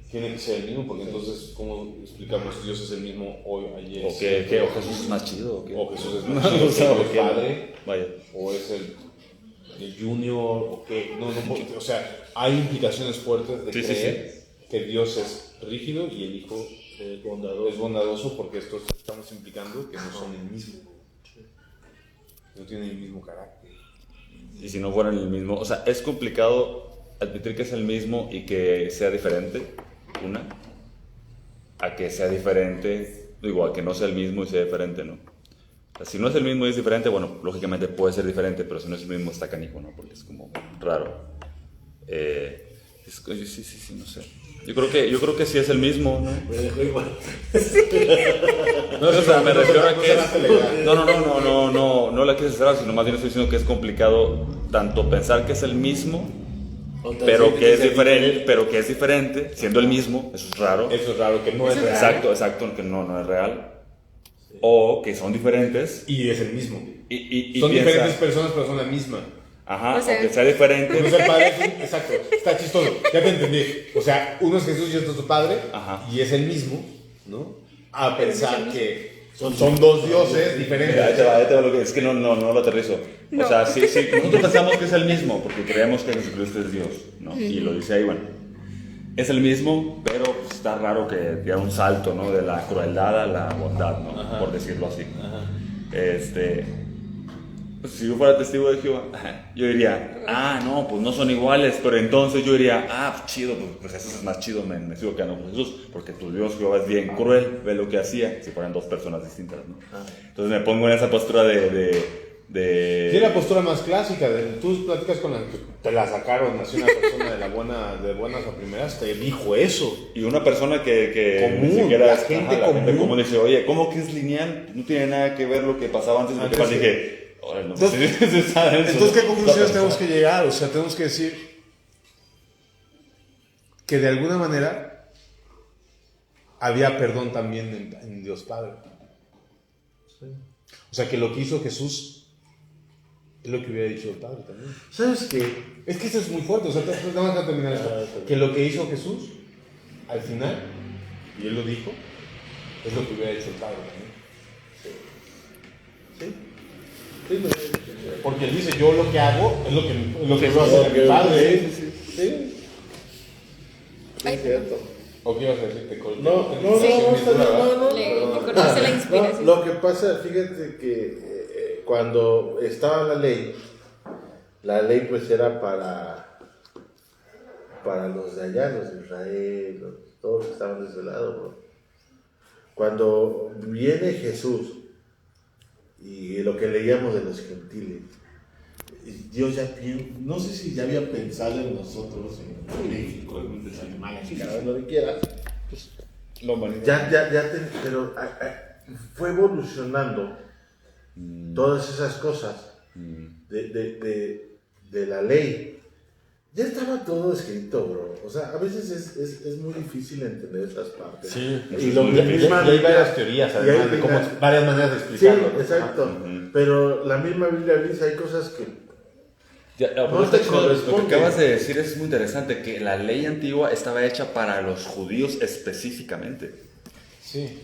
Tiene que ser el mismo, porque entonces, ¿cómo explicamos Dios es el mismo hoy, ayer? ¿O qué? ¿O Jesús es más chido? O Jesús es más chido, o el Padre, Vaya. o es el Junior, o qué. No, o sea, hay implicaciones fuertes de creer que Dios es rígido y el Hijo es bondadoso, porque esto estamos implicando que no son el mismo. No tienen el mismo carácter. Y si no fueran el mismo, o sea, es complicado admitir que es el mismo y que sea diferente, a que sea diferente, a que no sea el mismo y sea diferente, ¿no? O sea, si no es el mismo y es diferente, bueno, lógicamente puede ser diferente, pero si no es el mismo está canijo, ¿no? Porque es como raro. Sí, no sé. Yo creo que sí es el mismo, ¿no? No, o sea, me refiero a que es... No la quise cerrar, sino más bien estoy diciendo que es complicado tanto pensar que es el mismo, pero que es diferente, siendo el mismo, eso es raro. Eso es raro, que no es real. Exacto, que no es real. O que son diferentes. Y es el mismo. Y son piensa, diferentes personas, pero son la misma. Ajá, O sea, aunque sea diferente. Entonces el padre es exacto, está chistoso, ya te entendí. O sea, uno es Jesús y otro es tu padre, Ajá. y es el mismo, ¿no? A Pero no es el pensar mismo. que son dos dioses diferentes. Ahí te va lo que es que no lo aterrizo. No. O sea, sí, nosotros pensamos que es el mismo porque creemos que Jesucristo es Dios, ¿no? Y lo dice ahí, bueno. Es el mismo, pero está raro que diera un salto, ¿no? De la crueldad a la bondad, ¿no? Ajá. Por decirlo así. Ajá. Pues, si yo fuera testigo de Jehová, yo diría, no, pues no son iguales, pero entonces yo diría, pues chido, pues Jesús es más chido, me sigo quedando con Jesús, porque tu Dios Jehová es bien cruel, ve lo que hacía, si fueran dos personas distintas, ¿no? Entonces me pongo en esa postura de Tiene la postura más clásica, tú platicas con la que te la sacaron, así una persona de buenas a primeras, te dijo eso. Y una persona que Común, ni siquiera la es- gente la gente común. común dice, oye, ¿cómo que es lineal? No tiene nada que ver lo que pasaba antes de lo que Antes pasó. de- Dije, órale, no, Entonces, sí, sí, está denso, Entonces, ¿qué ¿no? conclusiones Está tenemos que pensado. llegar? O sea, tenemos que decir que de alguna manera había perdón también en Dios Padre. O sea, que lo que hizo Jesús es lo que hubiera dicho el Padre también. ¿Sabes qué? Es que eso es muy fuerte, o sea, nada más a terminar esto. Que lo que hizo Jesús, al final, y él lo dijo, es lo que hubiera hecho el Padre también. Porque él dice, yo lo que hago es lo que va a hacer mi Padre. Sí. Ay, Es cierto. ¿O qué ibas a decir? No, está bien, no. Le cortaste la inspiración. No, lo que pasa, fíjate que cuando estaba la ley pues era para los de allá, los de Israel, todos los que estaban de ese lado, ¿no? Cuando viene Jesús y lo que leíamos de los gentiles, Dios ya no sé si ya había pensado en nosotros, en México, en los animales, lo que quieras. La humanidad. Pero fue evolucionando todas esas cosas de la ley. Ya estaba todo escrito, bro. O sea, a veces es muy difícil entender esas partes. Sí, y lo y hay varias teorías, y además, de cómo, varias maneras de Sí, explicarlo. exacto. Pero la misma Biblia dice, hay cosas que No te lo que corresponde. acabas de decir es muy interesante, que la ley antigua estaba hecha para los judíos específicamente. Sí.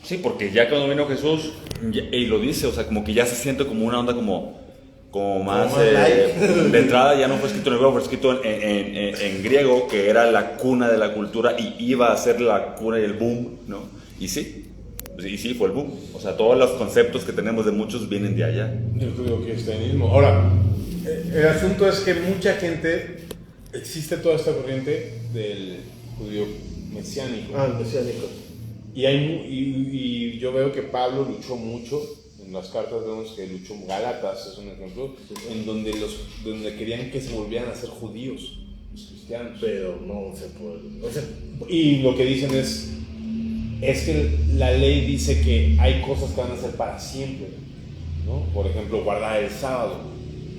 Sí, porque ya cuando vino Jesús, y lo dice, o sea, como que ya se siente como una onda como más más light. de entrada ya no fue escrito en hebreo, fue escrito en griego, que era la cuna de la cultura y iba a ser la cuna y el boom, ¿no? Y sí, fue el boom. O sea, todos los conceptos que tenemos de muchos vienen de allá. Del judío cristianismo. Ahora, el asunto es que mucha gente, existe toda esta corriente del judío mesiánico. mesiánico. Y yo veo que Pablo luchó mucho. En las cartas vemos que luchó, Gálatas es un ejemplo, en donde querían que se volvieran a ser judíos, los cristianos. Pero no se puede. O sea, Y lo que dicen es que la ley dice que hay cosas que van a ser para siempre, ¿no? Por ejemplo, guardar el sábado,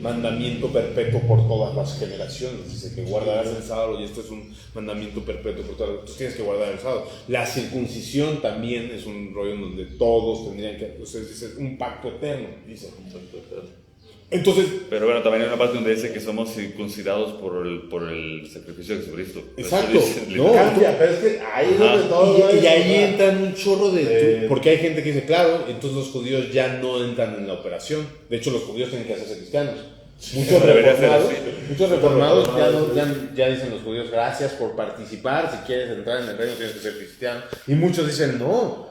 mandamiento perpetuo por todas las generaciones. Dice que guardarás el sábado y esto es un mandamiento perpetuo por todas las. Entonces tienes que guardar el sábado. La circuncisión también es un rollo en donde todos tendrían que. Entonces dice un pacto eterno, dice. Entonces, Pero bueno, también hay una parte donde dice que somos circuncidados por el sacrificio de Jesucristo. exacto, Eso dice, no, cambia, pero es que ahí es donde todo y ahí eso, entran un chorro porque hay gente que dice, claro, entonces los judíos ya no entran en la operación. De hecho, los judíos tienen que hacerse cristianos. Muchos Debería ser reformados, así. ya dicen los judíos, gracias por participar, si quieres entrar en el reino tienes que ser cristiano. Y muchos dicen, no,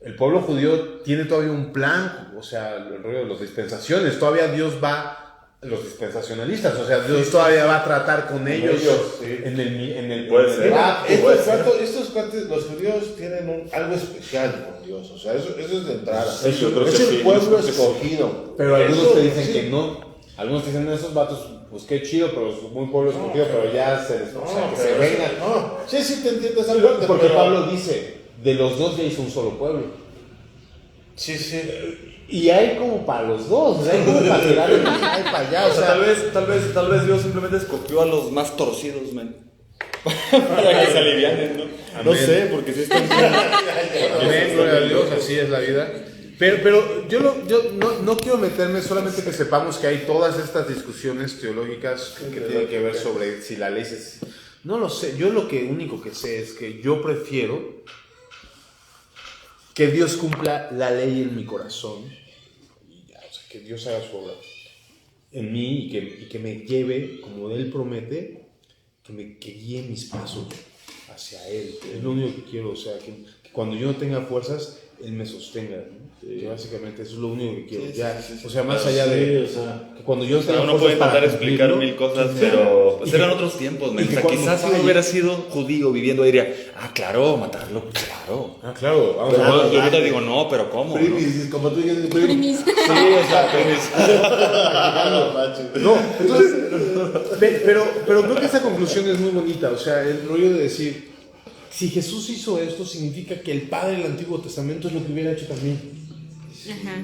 el pueblo judío tiene todavía un plan, o sea, el rollo de las dispensaciones, todavía Dios va, los dispensacionalistas, o sea, Dios todavía va a tratar con ellos, sí. en el Puede ser. rapto. Estos cuates, los judíos tienen algo especial con Dios, o sea, eso es de entrada. Eso yo creo es que el sí, yo pueblo creo que sí. escogido. Pero algunos Eso, te dicen sí. que no. Algunos te dicen, esos vatos, pues qué chido, pero es muy pueblo escogido, pero ya se les... o sea, que se pero vengan. no. Sí, te entiendo esa parte. Porque pero- Pablo dice, de los dos ya hizo un solo pueblo. Sí. Y hay como para los dos, o sea, hay como para tirar de hay para allá, O sea, tal vez Dios simplemente escogió a los más torcidos, man. Para que se alivianen, ¿no? No Amén. sé, porque si están... Amén, gloria a Dios, así es la vida. Pero yo no quiero meterme, solamente que sepamos que hay todas estas discusiones teológicas que tienen que ver sobre si la ley es... No lo sé, yo lo único que sé es que yo prefiero que Dios cumpla la ley en mi corazón, y ya, o sea, que Dios haga su obra en mí y que me lleve, como Él promete, que guíe mis pasos hacia Él. Es lo único que quiero, o sea, que cuando yo no tenga fuerzas, Él me sostenga, ¿no? Sí. Que básicamente eso es lo único que quiero. Sí, ya, sí, o sea, más allá de... O sea, que cuando yo no tenga uno fuerzas puede intentar para explicar mil cosas, pero pues eran otros tiempos. O sea, quizás si no hubiera sido judío viviendo ahí, diría, claro, matarlo, claro. Claro. Vamos pero yo ahorita digo, no, pero ¿cómo? Primis, ¿no? Como tú dices, Primis. Sí, exacto. No, entonces, pero creo que esa conclusión es muy bonita. O sea, el rollo de decir, si Jesús hizo esto, significa que el Padre del Antiguo Testamento es lo que hubiera hecho también. Ajá.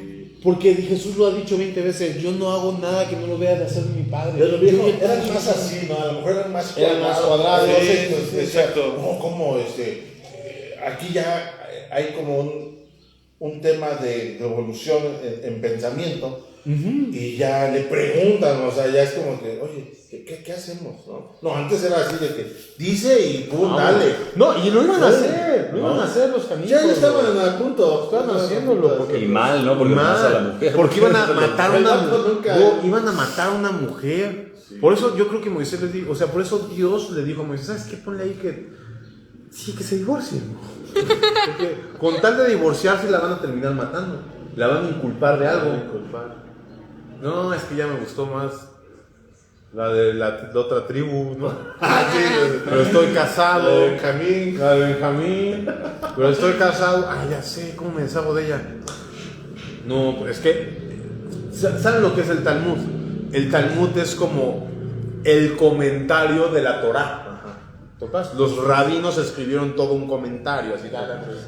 Porque Jesús lo ha dicho 20 veces, yo no hago nada que no lo vea de hacer mi Padre. Pero viejo, eran más así, ¿no? A lo mejor eran más cuadrados. Sí, exacto. No, como aquí ya hay como un tema de revolución en pensamiento. Y ya le preguntan, o sea, ya es como que, oye, ¿qué hacemos? No, antes era así de que dice y pum, dale. No, y lo iban a hacer, los canijos. Ya estaban a punto, estaban haciéndolo. Porque, y mal, ¿no? Porque más a la mujer. Porque iban a matar a una mujer. Iban a matar a una mujer. Sí. Por eso yo creo que Moisés les dijo, o sea, por eso Dios le dijo a Moisés, ¿sabes qué? Ponle ahí que se divorcien. Porque con tal de divorciarse la van a terminar matando. La van a inculpar de algo. No, es que ya me gustó más la de la otra tribu, ¿no? Sí, pero estoy casado. La de Benjamín. Pero estoy casado. Ya sé, ¿cómo me deshago de ella? No, pues es que... ¿Saben lo que es el Talmud? El Talmud es como el comentario de la Torá. ¿Topas? Los rabinos escribieron todo un comentario. Así,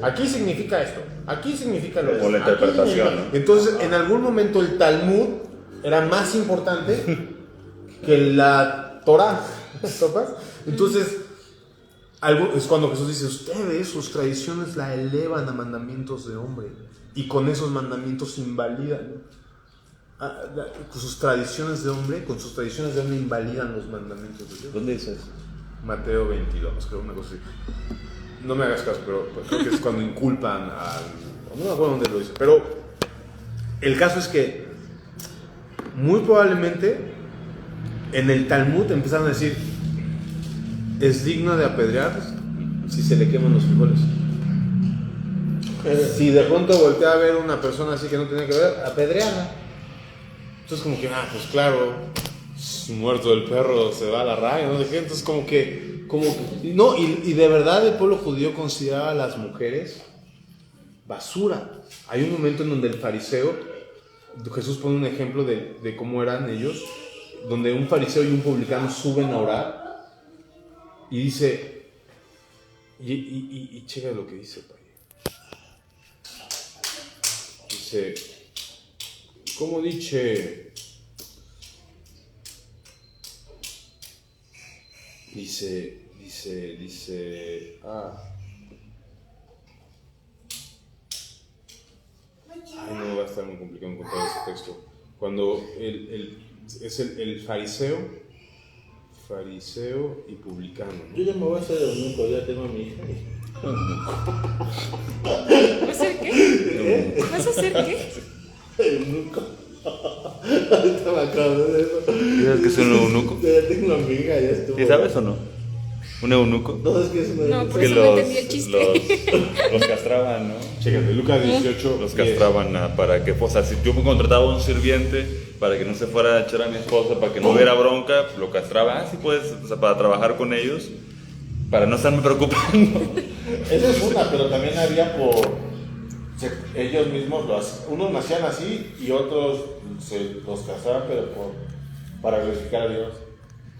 aquí significa esto, aquí significa lo otro. O la interpretación, ¿no? Entonces, en algún momento el Talmud era más importante que la Torá. ¿Topas? Entonces, es cuando Jesús dice, ustedes sus tradiciones la elevan a mandamientos de hombre y con esos mandamientos invalidan, ¿no? Con sus tradiciones de hombre invalidan los mandamientos de Dios. ¿Dónde dice eso? Mateo 22, creo, una cosa así. No me hagas caso, pero creo que es cuando inculpan al... No me acuerdo dónde lo dice, pero el caso es que muy probablemente en el Talmud empezaron a decir, es digno de apedrear si se le queman los frijoles. Si de pronto voltea a ver una persona así que no tiene que ver, apedrearla. Entonces como que, pues claro, muerto el perro se va a la raya, no sé qué. Entonces como que no, y de verdad el pueblo judío consideraba a las mujeres basura. Hay un momento en donde el fariseo, Jesús pone un ejemplo de cómo eran ellos, donde un fariseo y un publicano suben a orar y dice, y checa lo que dice, dice, ¿cómo dice? Dice, no va a estar muy complicado encontrar ese texto. Cuando es el fariseo y publicano, ¿no? Yo ya me voy a hacer eunuco, ya tengo a mi hija. ¿Vas a hacer qué? ¿Vas a hacer qué? Eunuco. Ahorita me acabo de eso. ¿Sabes qué es un eunuco? Ya tengo a mi hija, ya estuvo. ¿Sí sabes o no? ¿Un eunuco? No, es que es un eunuco. No, por eso no entendí el chiste. Los castraban, ¿no? Chécate, Lucas 18. Los castraban para que, o sea, si yo me contrataba un sirviente para que no se fuera a echar a mi esposa, para que no hubiera bronca, lo castraba. Sí puedes, o sea, para trabajar con ellos, para no estarme preocupando. Esa es una, pero también había ellos mismos, unos nacían así y otros los castraban, pero para glorificar a Dios.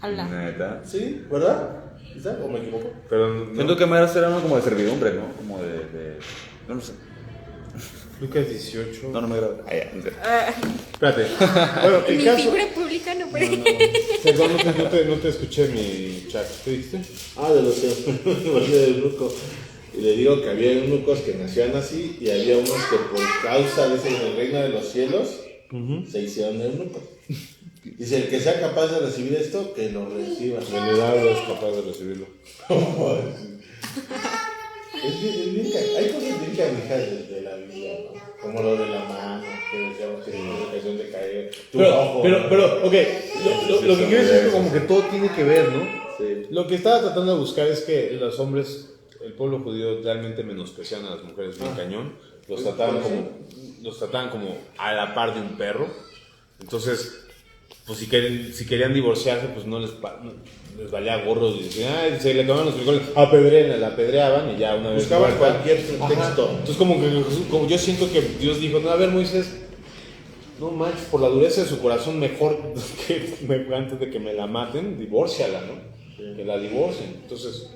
¿Neta? Sí, ¿verdad? ¿Quizá? ¿O me equivoco? Pero no. Siento que me era uno como de servidumbre, ¿no? Como de no lo sé. Lucas 18. No me grabo. Espérate. Bueno, Mi el caso... figura pública no puede. Perdón, no te escuché mi chat. ¿Qué dijiste? De los del grupo. Y le digo que había eunucos que nacían así y había unos que por causa de ese del reino de los cielos se hicieron eunucos. Dice, el que sea capaz de recibir esto, que lo reciba. Venerable es capaz de recibirlo. Hay cosas bien canijas de la Biblia, ¿no? Como lo de la mano, que decíamos que tiene ocasión de caer. Pero, ok, lo que quiero decir es que como que todo tiene que ver, ¿no? Sí. Lo que estaba tratando de buscar es que los hombres, el pueblo judío realmente menospreciaban a las mujeres bien cañón. Los trataban como a la par de un perro. Entonces, pues si querían divorciarse, pues no les valía gorros y decían, ay, se le acababan los frijoles, la apedreaban y ya una vez Buscaban muerta. cualquier pretexto. Entonces como yo siento que Dios dijo, no, a ver, Moisés, no manches, por la dureza de su corazón, mejor que antes de que me la maten, divórciala, ¿no? Sí. Que la divorcien. Entonces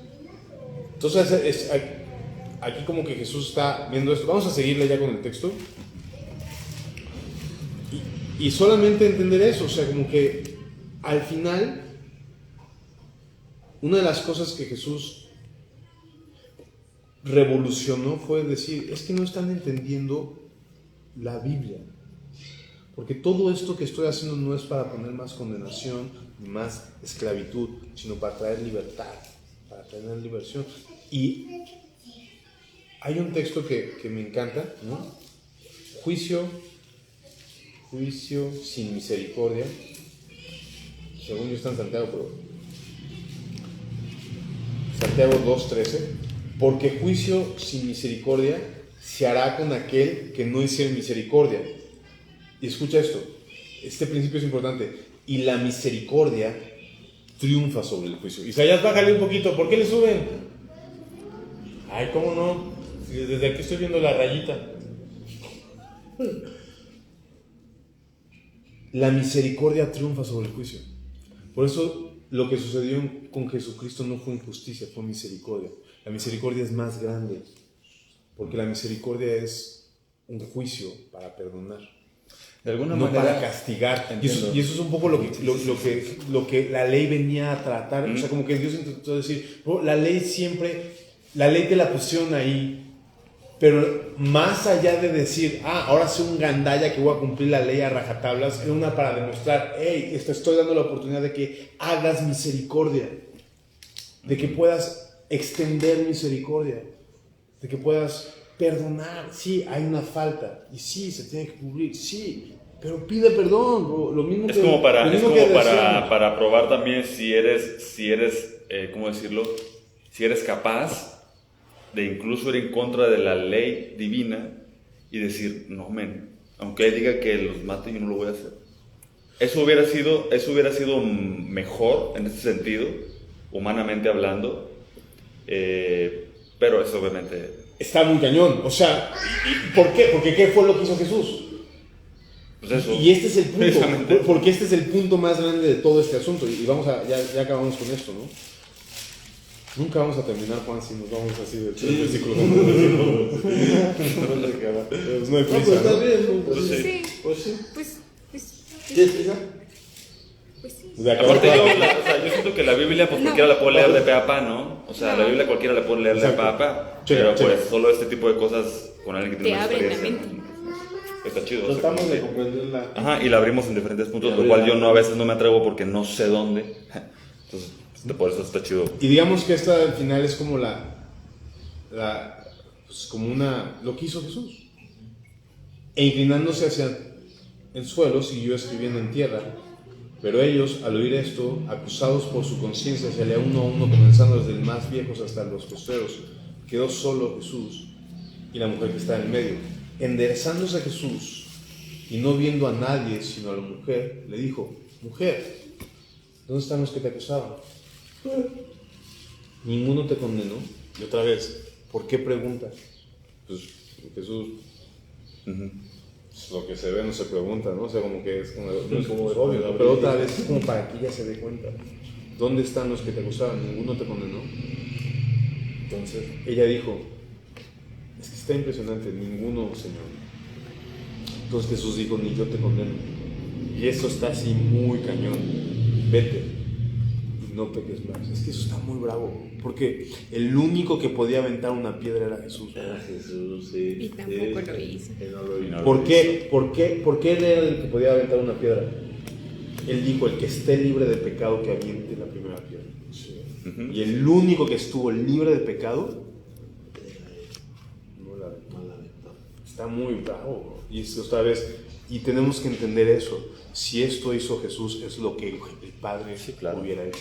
aquí como que Jesús está viendo esto. Vamos a seguirle ya con el texto. Y solamente entender eso, o sea, como que al final, una de las cosas que Jesús revolucionó fue decir, es que no están entendiendo la Biblia. Porque todo esto que estoy haciendo no es para poner más condenación ni más esclavitud, sino para traer libertad, para traer liberación. Y hay un texto que me encanta, ¿no? Juicio sin misericordia. Según yo está en Santiago, pero Santiago 2:13. Porque juicio sin misericordia se hará con aquel que no hiciera misericordia. Y escucha esto, este principio es importante. Y la misericordia triunfa sobre el juicio. Isaías, bájale un poquito, ¿por qué le suben? Ay, ¿cómo no? Desde aquí estoy viendo la rayita. La misericordia triunfa sobre el juicio. Por eso lo que sucedió con Jesucristo no fue injusticia, fue misericordia. La misericordia es más grande, porque la misericordia es un juicio para perdonar. De alguna no manera, para castigar. Y eso es un poco lo que la ley venía a tratar. O sea, como que Dios intentó decir, la ley te la pusieron ahí, pero más allá de decir, ahora soy un gandalla que voy a cumplir la ley a rajatablas, era una para demostrar, hey, te estoy dando la oportunidad de que hagas misericordia, de que puedas extender misericordia, de que puedas perdonar. Sí, hay una falta, y sí, se tiene que cubrir, sí, pero pide perdón, bro. Lo mismo es que, como para, lo mismo es como que para probar también si eres ¿cómo decirlo? Si eres capaz de incluso ir en contra de la ley divina y decir, no, aunque él diga que los mate, yo no lo voy a hacer. Eso hubiera sido mejor en ese sentido, humanamente hablando, pero eso obviamente está muy cañón. O sea, ¿por qué? Porque ¿qué fue lo que hizo Jesús? pues eso, y este es el punto, porque este es el punto más grande de todo este asunto. Y vamos ya acabamos con esto, ¿no? Nunca vamos a terminar, Juan, si nos vamos así de 3 versículos. Pues no hay prisa, Pues está ¿no? bien, Pues sí. Sí. Pues sí. Pues ¿Tienes prisa? sí. De acuerdo. aparte yo siento que la Biblia pues cualquiera la puede leer de pe a pa, ¿no? O sea, la Biblia cualquiera la puede leer de pe a pa, pero Checa. pues solo este tipo de cosas con alguien que tiene Te una abren la experiencia, mente. ¿no? Está chido. o sea, Tratamos como de que- comprenderla. Ajá, y la abrimos en diferentes puntos, lo cual yo a veces no me atrevo porque no sé dónde. Entonces, por eso está chido. Y digamos que esta al final es como pues como lo que hizo Jesús. E inclinándose hacia el suelo, siguió escribiendo en tierra. Pero ellos, al oír esto, acusados por su conciencia, se le uno a uno, comenzando desde el más viejos hasta los postreros. Quedó solo Jesús y la mujer que está en el medio. Enderezándose a Jesús y no viendo a nadie sino a la mujer, le dijo: Mujer, ¿dónde están los que te acusaban? Ninguno te condenó. Y otra vez, ¿por qué preguntas? Pues Jesús, pues, lo que se ve no se pregunta, ¿no? O sea, como que es como obvio, ¿no? Pero otra vez es como para que ella se dé cuenta. ¿Dónde están los que te acusaban? Ninguno te condenó. Entonces ella dijo: es que está impresionante, ninguno, Señor. Entonces Jesús dijo: ni yo te condeno. Y eso está así muy cañón. Vete, no peques más. Es que eso está muy bravo, porque el único que podía aventar una piedra era Jesús. Era Jesús, sí. Y tampoco lo hizo. Él no lo hizo. ¿Por qué? ¿Por qué él era el que podía aventar una piedra? Él dijo, el que esté libre de pecado que aviente la primera piedra. Sí. Y el único que estuvo libre de pecado no la aventó. No la aventó. Está muy bravo. Y es otra vez, y tenemos que entender eso. Si esto hizo Jesús, es lo que el Padre claro. hubiera hecho.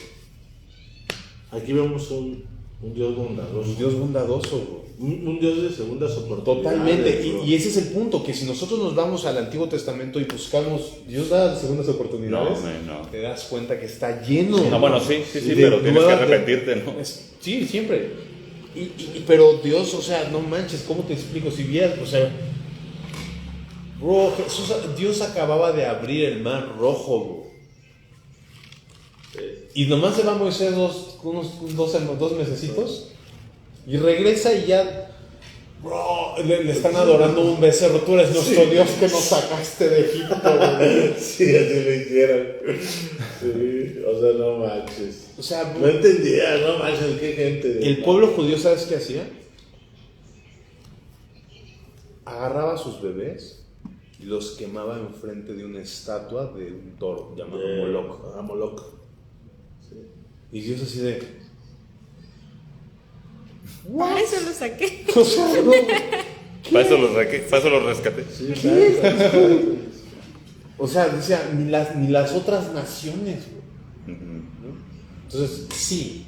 Aquí vemos un Dios bondadoso. Un Dios bondadoso, bro. Un Dios de segundas oportunidades. Totalmente. bro. Y ese es el punto, que si nosotros nos vamos al Antiguo Testamento y buscamos, Dios da segundas oportunidades, No. te das cuenta que está lleno. No, bueno, sí, de pero tienes que nuevas- arrepentirte, ¿no? Sí, siempre. Pero Dios, o sea, no manches, ¿cómo te explico? Si bien, o sea, bro, Dios acababa de abrir el mar rojo, bro. Y nomás se va Moisés unos dos mesecitos y regresa y ya, bro, le están adorando un becerro. Tú eres nuestro Dios que nos sacaste de Egipto, bro. Sí, así lo hicieron. Sí, o sea, no manches. O sea, No entendía, no manches, qué gente. el pueblo judío, ¿sabes qué hacía? Agarraba a sus bebés y los quemaba enfrente de una estatua de un toro llamado Moloch. A Moloch. Sí. Y Dios así de... Para eso lo saqué. O sea, no. Para eso los saqué, para eso los rescaté. Sí, ¿sabes? O sea, decía, ni las otras naciones, güey. Entonces, sí,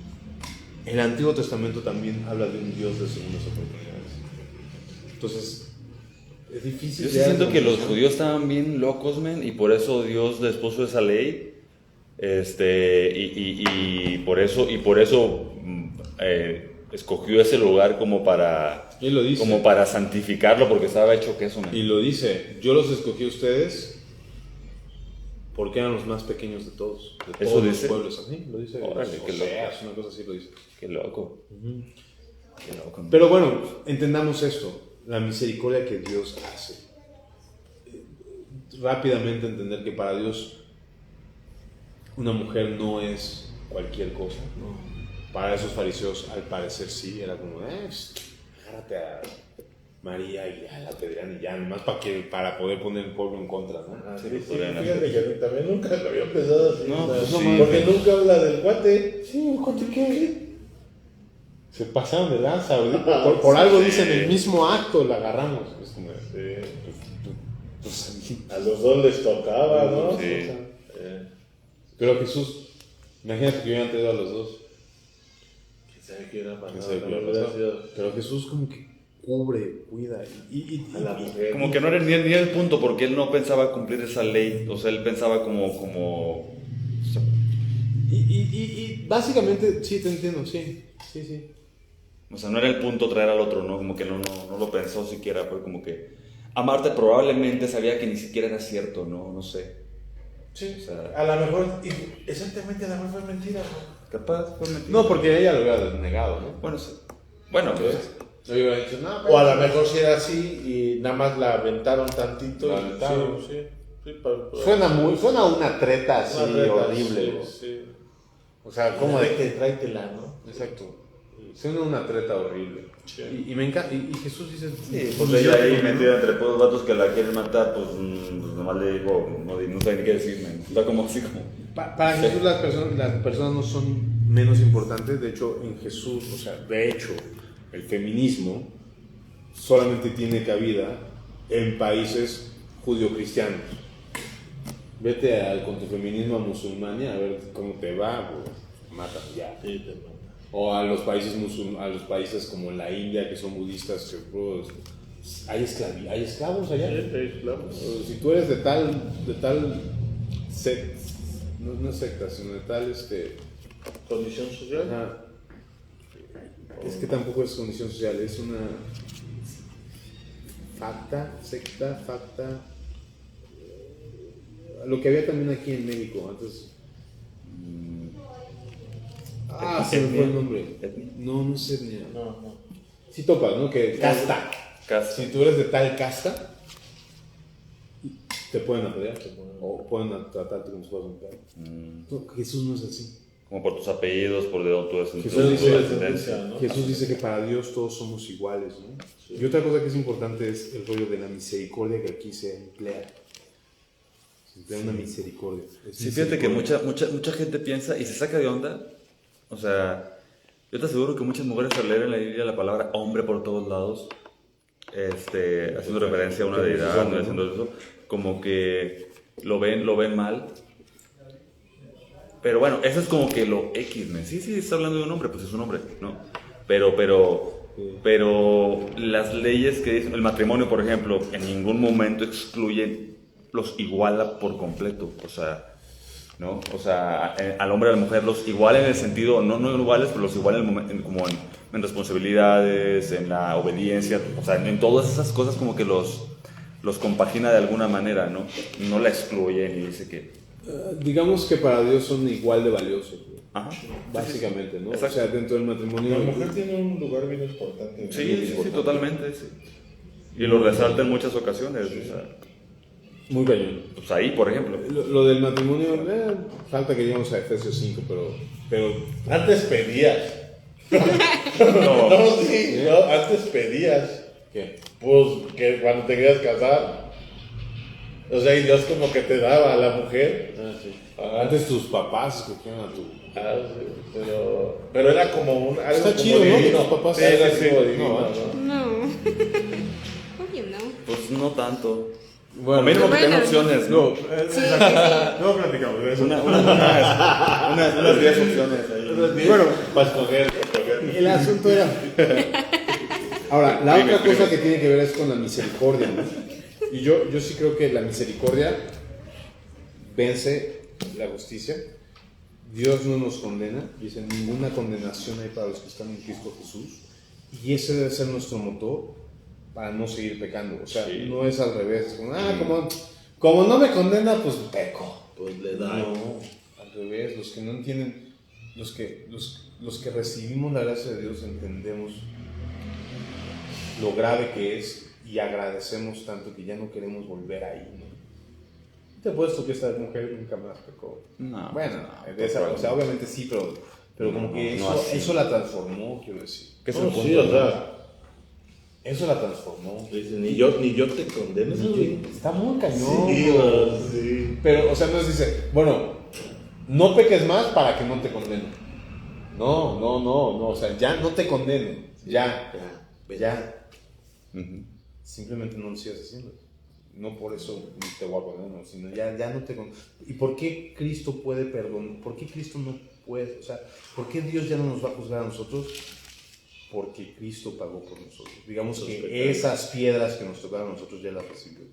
el Antiguo Testamento también habla de un Dios de segundas oportunidades. Entonces, es difícil. Yo sí de siento que los argumentar. judíos estaban bien locos, men, y por eso Dios les puso esa ley, y por eso escogió ese lugar como para, Él lo dice. como para santificarlo, porque estaba hecho queso, men. Y lo dice, yo los escogí a ustedes porque eran los más pequeños de todos. De ¿Eso todos dice? los pueblos. Así, lo dice. Órale, qué loco. Es una cosa así lo dice. Qué loco. Qué loco, men. Pero bueno, entendamos esto, la misericordia que Dios hace. Rápidamente entender que para Dios una mujer no es cualquier cosa. Para esos fariseos al parecer sí, era como, agárrate a María y ya la apedrean y ya, nomás para poder poner el pueblo en contra, ¿no? Ah, sí, sí, podrían fíjate que también nunca lo había pensado así. No, o sea, pues sí. porque nunca habla del cuate. Sí, ¿cuánto qué? Se pasaron de lanza, ahorita. Por algo dicen el mismo acto, la agarramos. Es como, A los dos les tocaba, ¿no? Sí. O sea, pero Jesús, imagínate que hubieran traído a los dos. quién sabe qué hubiera pasado. Quién sabe qué hubiera Hubiera pasado. sido Pero Jesús como que cubre, cuida a la mujer. Como que no era ni el punto, porque él no pensaba cumplir esa ley, o sea, él pensaba como y básicamente, sí, te entiendo, sí. o sea, no era el punto traer al otro, ¿no? Como que no lo pensó siquiera, pero como que amarte probablemente sabía que ni siquiera era cierto, ¿no? No sé. Sí, O sea, a lo mejor, exactamente, a lo mejor fue mentira. capaz fue mentira. No, porque ella lo hubiera negado, ¿no? Bueno, sí. Bueno, pues, Le hubiera dicho, no, O a lo mejor si era así y nada más la aventaron tantito. La y- aventaron. Sí, Suena una treta así una treta, horrible. sí, ¿no? sí. O sea, Como ¿cómo de de que tráetela, ¿no? Exacto. Suena una treta horrible. Sí. Y me encanta. Y Jesús dice. sí, pues ella ahí metida entre todos los vatos que la quieren matar, pues nomás le digo, no sabe ni qué decirme. Está como así como. Para Jesús las personas no son menos importantes. De hecho, en Jesús, o sea, de hecho, el feminismo solamente tiene cabida en países judio-cristianos. Vete con tu feminismo a Musulmania a ver cómo te va, bro. Matan ya. Sí, te manda. O a los países a los países como en la India que son budistas, que, bro, hay esclavos allá. Sí, claro. Si tú eres de tal secta, no es secta, sino de tal Condición social. ajá. Es que tampoco es condición social, es una secta, lo que había también aquí en México antes. Se me fue el nombre. No sé ni. No. Sí topas, ¿no? Que casta. Casta. Si tú eres de tal casta, te pueden apedrear. O pueden tratarte como si fueras un perro. No, Jesús no es así. como por tus apellidos, por de dónde tú eres, Jesús dice, descendencia, ¿no? Jesús dice que para Dios todos somos iguales, ¿no? Sí. Y otra cosa que es importante es el rollo de la misericordia que aquí se emplea. Se emplea una misericordia. Es Sí, fíjate que misericordia. mucha gente piensa y se saca de onda. O sea, yo te aseguro que muchas mujeres al leer en la Biblia la palabra hombre por todos lados, haciendo referencia a una deidad, no haciendo eso, como que lo ven mal. Pero bueno, eso es como que lo X, ¿me? Sí, está hablando de un hombre, pues es un hombre, ¿no? Pero las leyes que dicen, el matrimonio, por ejemplo, en ningún momento excluyen, los iguala por completo, o sea, ¿no? O sea, al hombre y a la mujer los iguala en el sentido, no iguales, pero los iguala como en responsabilidades, en la obediencia, o sea, en todas esas cosas como que los compagina de alguna manera, ¿no? No la excluyen y dice que... Digamos que para Dios son igual de valiosos, ¿no? Ajá. Básicamente, ¿no? Exacto. O sea, dentro del matrimonio... La mujer tiene un lugar bien importante. Sí, totalmente, sí. Y lo resalta en muchas ocasiones, o sea, Muy cañón. pues ahí, por ejemplo. Lo del matrimonio, falta que lleguemos a Efesios 5, pero Antes pedías. No, No, sí, no, antes pedías. ¿qué? Pues que cuando te querías casar. O sea, y Dios como que te daba a la mujer. Ah, sí. Ah, Antes tus papás escogían a tu... sí, pero era como un algo Está como chido, ¿no? divino. Que tus papás Sí, era sí, como sí. divino, No, ¿no? No. Obvio, no. pues no tanto. Bueno, o mínimo que tenga bueno. opciones, ¿no? No platicamos de eso. Unas 10 opciones ahí. Bueno, Para escoger. el asunto era... Ahora, la otra cosa que tiene que ver es con la misericordia, ¿no? Y yo sí creo que la misericordia vence la justicia. Dios no nos condena, dice, ninguna condenación hay para los que están en Cristo Jesús. Y ese debe ser nuestro motor para no seguir pecando. O sea, Sí. no es al revés. Es como no me condena, pues peco. Pues le da. No, al revés. Los que no entienden, los que recibimos la gracia de Dios entendemos lo grave que es y agradecemos tanto que ya no queremos volver ahí, ¿no? Te he puesto que esta mujer nunca más pecó. No, Bueno, no, de esa, total. o sea, obviamente sí, pero como que no así. eso la transformó, quiero decir. ¿Qué es No, el punto? sí, o sea, Eso la transformó. dice, ni yo te condeno. Está muy cañón. Sí, bro. sí. Pero, o sea, nos dice, bueno, no peques más para que no te condene. No, o sea, ya no te condeno. Ya. Ujú. Simplemente no lo sigas haciendo. No por eso te voy a condenar, sino ya no te condeno. ¿Y por qué Cristo puede perdonar? ¿Por qué Cristo no puede? O sea, ¿por qué Dios ya no nos va a juzgar a nosotros? Porque Cristo pagó por nosotros. Digamos Los que pecados. esas piedras que nos tocaron a nosotros ya las recibió.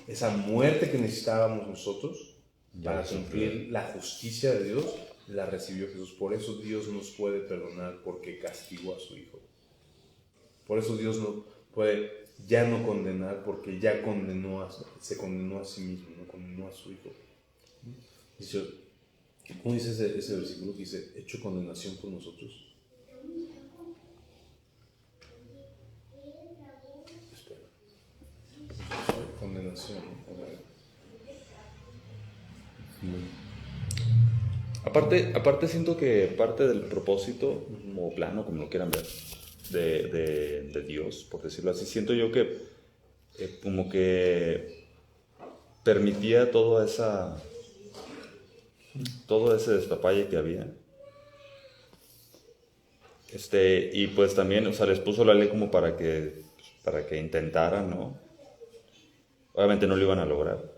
Esa muerte que necesitábamos nosotros para cumplir la justicia de Dios, la recibió Jesús. Por eso Dios nos puede perdonar, porque castigó a su Hijo. Por eso Dios no puede ya no condenar, porque ya se condenó a sí mismo, no condenó a su Hijo. Dice, ¿cómo dice ese versículo que dice, hecho condenación por nosotros? Espera. Condenación. Aparte siento que parte del propósito o plano, como lo quieran ver, de Dios, por decirlo así, siento yo que como que permitía todo ese despapalle que había. Y pues también, o sea, les puso la ley como para que intentaran, ¿no? Obviamente no lo iban a lograr.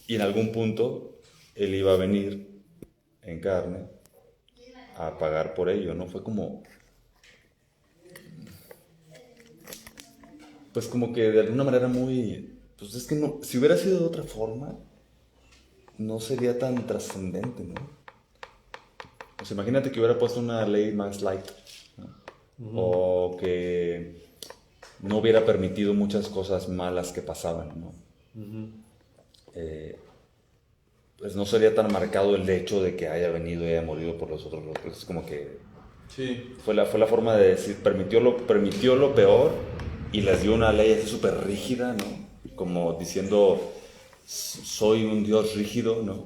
Y en algún punto Él iba a venir en carne a pagar por ello, ¿no? Fue como... Pues como que de alguna manera muy... Pues es que no, si hubiera sido de otra forma, no sería tan trascendente, ¿no? Pues imagínate que hubiera puesto una ley más light, ¿no? O que no hubiera permitido muchas cosas malas que pasaban, ¿no? Pues no sería tan marcado el hecho de que haya venido y haya morido por los otros. Pues es como que Sí. fue la forma de decir, permitió lo peor y les dio una ley así súper rígida, ¿no? Como diciendo, soy un Dios rígido, ¿no?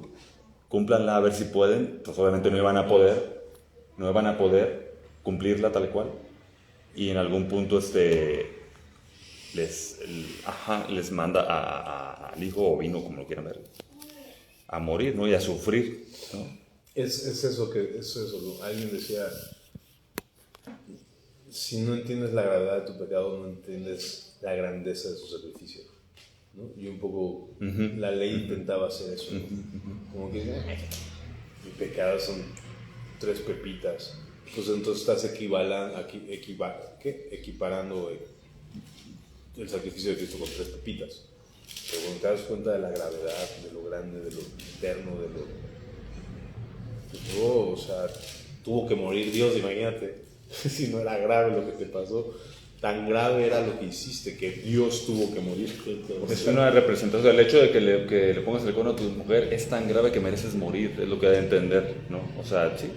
cúmplanla a ver si pueden, pues obviamente no iban a poder cumplirla tal cual, y en algún punto les manda al hijo ovino, como lo quieran ver, a morir, ¿no? Y a sufrir, ¿no? Es eso, ¿no? Alguien decía, si no entiendes la gravedad de tu pecado, no entiendes la grandeza de su sacrificio, ¿no? Y un poco la ley intentaba hacer eso, ¿no? Como que mi pecado son 3 pepitas, pues entonces estás equiparando el sacrificio de Cristo con 3 pepitas. Pero cuando te das cuenta de la gravedad, de lo grande, de lo eterno, de lo... o sea, tuvo que morir Dios, imagínate, si no era grave lo que te pasó, tan grave era lo que hiciste que Dios tuvo que morir. Es una representación, el hecho de que le pongas el cuerno a tu mujer es tan grave que mereces morir, es lo que hay de entender, ¿no? O sea, sí,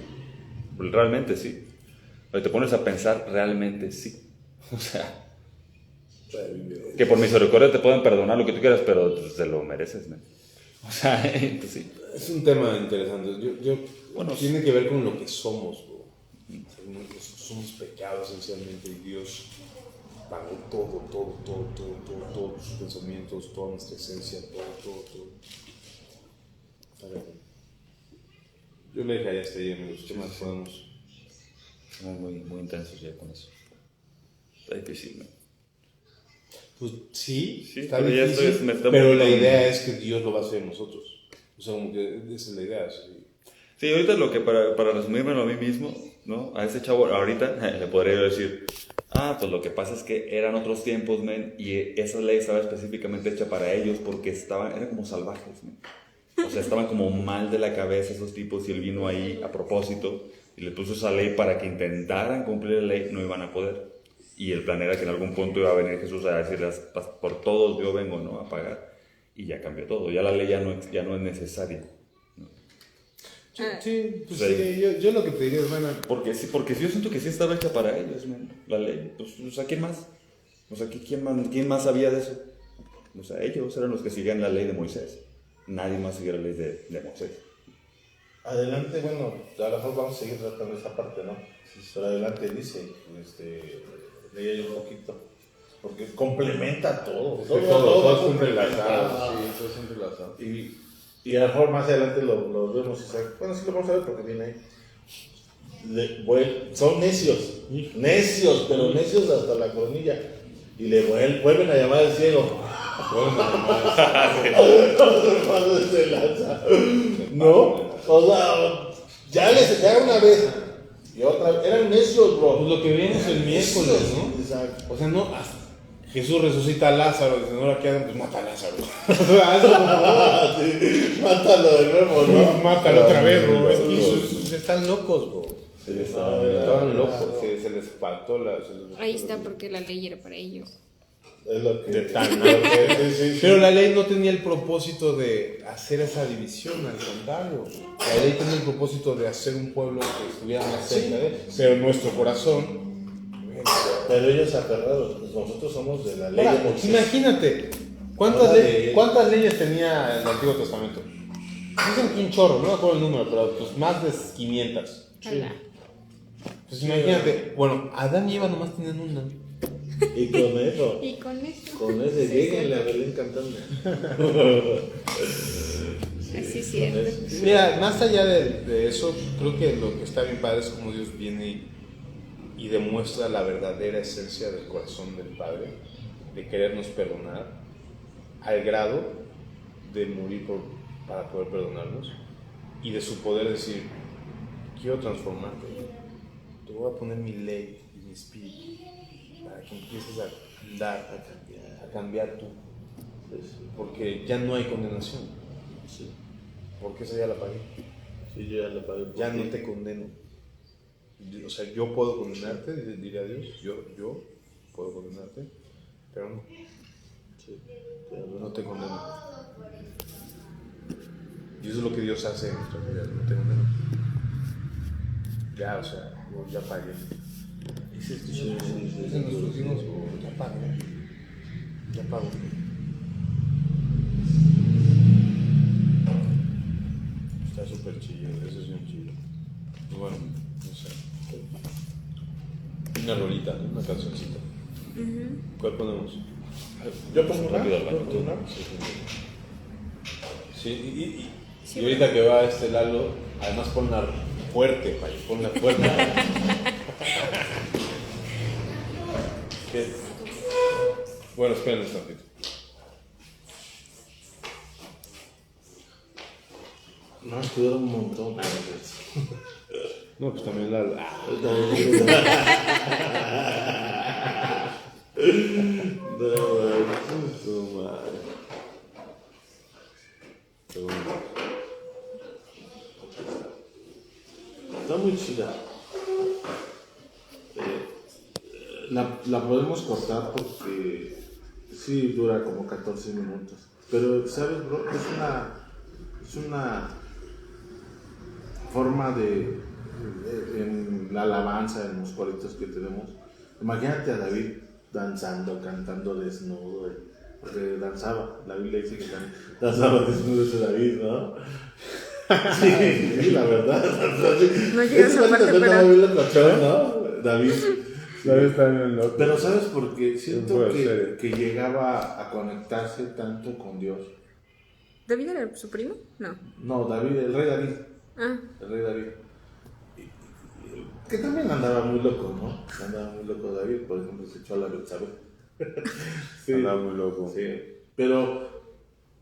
realmente sí. Pero te pones a pensar, realmente sí. O sea, que por misericordia te pueden perdonar lo que tú quieras, pero te lo mereces, ¿no? O sea, pues sí. Es un tema interesante. Bueno, tiene que ver con lo que somos, bro. Nosotros somos pecado esencialmente y Dios pagó todo, todos sus pensamientos, toda nuestra esencia, todo. Yo le dejaría hasta ahí, amigos. ¿Qué más podemos? Somos muy intensos ya con eso. Está difícil, ¿no? Pues sí, Sí, está pero ya difícil, pero la idea es que Dios lo va a hacer en nosotros. O sea, como que esa es la idea. Sí, ahorita lo que, para resumírmelo a mí mismo, ¿no? A ese chavo, ahorita le podría decir, pues lo que pasa es que eran otros tiempos, men, y esa ley estaba específicamente hecha para ellos porque eran como salvajes, men. O sea, estaban como mal de la cabeza esos tipos y él vino ahí a propósito y le puso esa ley para que intentaran cumplir la ley, no iban a poder. Y el plan era que en algún punto iba a venir Jesús a decirles, por todos yo vengo, ¿no? A pagar. Y ya cambió todo, ya la ley ya no es necesaria. Sí, pues sí, yo lo que te diría es, bueno... Porque yo siento que sí estaba hecha para ellos, man, la ley. Pues, o sea, ¿quién más? O sea, ¿quién más sabía de eso? O sea, ellos eran los que seguían la ley de Moisés. Nadie más seguía la ley de Moisés. Adelante, bueno, a lo mejor vamos a seguir tratando esa parte, ¿no? Pero adelante dice, leía yo un poquito, porque complementa todo. Todo es entrelazado. Sí, todo es entrelazado. Y a lo mejor más adelante lo vemos. Bueno, sí lo vamos a ver porque viene ahí. Son necios, pero necios hasta la coronilla. Y le vuelven a llamar al ciego. ¿No? O sea, ya les echaron una vez y otra vez. Eran necios, bro. Pues lo que vimos el miércoles, ¿no? Exacto. O sea, no. Jesús resucita a Lázaro, dice, no la quedan, pues mata a Lázaro. Sí, mátalo de nuevo, ¿no? Mátalo otra vez, bro. Es que están locos, bro. Estaban locos, se les faltó Ahí está, porque la ley era para ellos. Es lo que... Pero la ley no tenía el propósito de hacer esa división, al contrario. La ley tenía el propósito de hacer un pueblo que estuviera más cerca de él. Pero nuestro corazón... Pero ellos aferrados, pues nosotros somos de la ley de Moisés. Imagínate, ¿cuántas leyes tenía el Antiguo Testamento? Dicen que un chorro, no me acuerdo el número, pero pues más de 500. Sí. Pues imagínate, bueno, Adán y Eva nomás tenían una. Y con eso. Y con eso. Con ese, lleguenle a Belén cantando. Así es cierto. Mira, más allá de eso, creo que lo que está bien padre es como Dios viene y demuestra la verdadera esencia del corazón del Padre, de querernos perdonar, al grado de morir para poder perdonarnos, y de su poder decir, quiero transformarte, te voy a poner mi ley y mi espíritu, para que empieces a andar, a cambiar tú, porque ya no hay condenación, porque esa ya la pagué, Sí, yo ya la pagué. ya no te condeno. O sea, yo puedo condenarte, diré a Dios, yo puedo condenarte, pero no. Sí, pero no te condeno. Y eso es lo que Dios hace en nuestras vidas, no te condeno. Ya, o sea, ya pagué. Ese es nuestros hijos, ya pagué. Ya pago. Una rolita, ¿no? Una cancioncita. ¿Cuál ponemos? Yo pongo una. Rápido al baño, ¿Yo pongo una? Sí, y ahorita que va Lalo, además ponla fuerte, Payo, ponla fuerte. ¿Qué? Bueno, esperen un tantito. No, estuvieron un montón. No, pues también Lalo. Está muy chida. La podemos cortar porque sí dura como 14 minutos. Pero, ¿sabes, bro? Es una forma en la alabanza, en los coritos que tenemos. Imagínate a David danzando, cantando desnudo, porque danzaba. La Biblia dice que danzaba desnudo ese David, ¿no? Sí, la verdad. No llega a esa parte, pero... Muy locochón, ¿no? David. David está bien loco. Pero ¿sabes por qué? Siento Puede ser. que llegaba a conectarse tanto con Dios. ¿David era su primo? No. No, David, el rey David. Ah, El rey David. Que también andaba muy loco, ¿no? Andaba muy loco David, por ejemplo, se echó a la Betsabé. Sí, Andaba muy loco. sí. Pero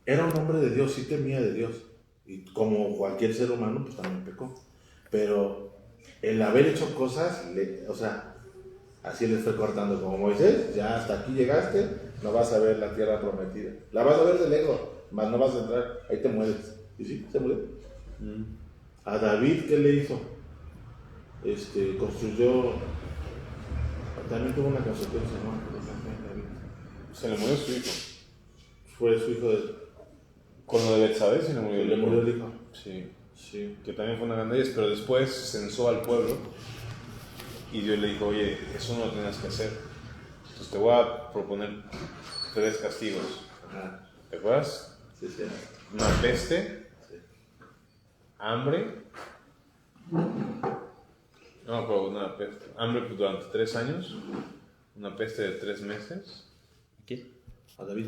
era un hombre de Dios, sí temía de Dios. Y como cualquier ser humano, pues también pecó. Pero el haber hecho cosas, o sea, así le fue cortando. Como Moisés, ya hasta aquí llegaste, no vas a ver la tierra prometida. La vas a ver de lejos, mas no vas a entrar, ahí te mueres. Y sí, se murió. A David, ¿qué le hizo? Construyó, también tuvo una consecuencia, ¿no? David. Se le murió su hijo. Fue su hijo de... Con lo de Betsabé se le murió el Le hijo. murió el hijo. Sí. Sí. Que también fue una gran ley, pero después censó al pueblo y Dios le dijo, oye, eso no lo tienes que hacer. Entonces te voy a proponer 3 castigos. Ajá. ¿Te acuerdas? Sí, sí. Una peste, hambre, no me acuerdo, una peste, hambre durante 3 años, una peste de 3 meses. ¿Qué? A David.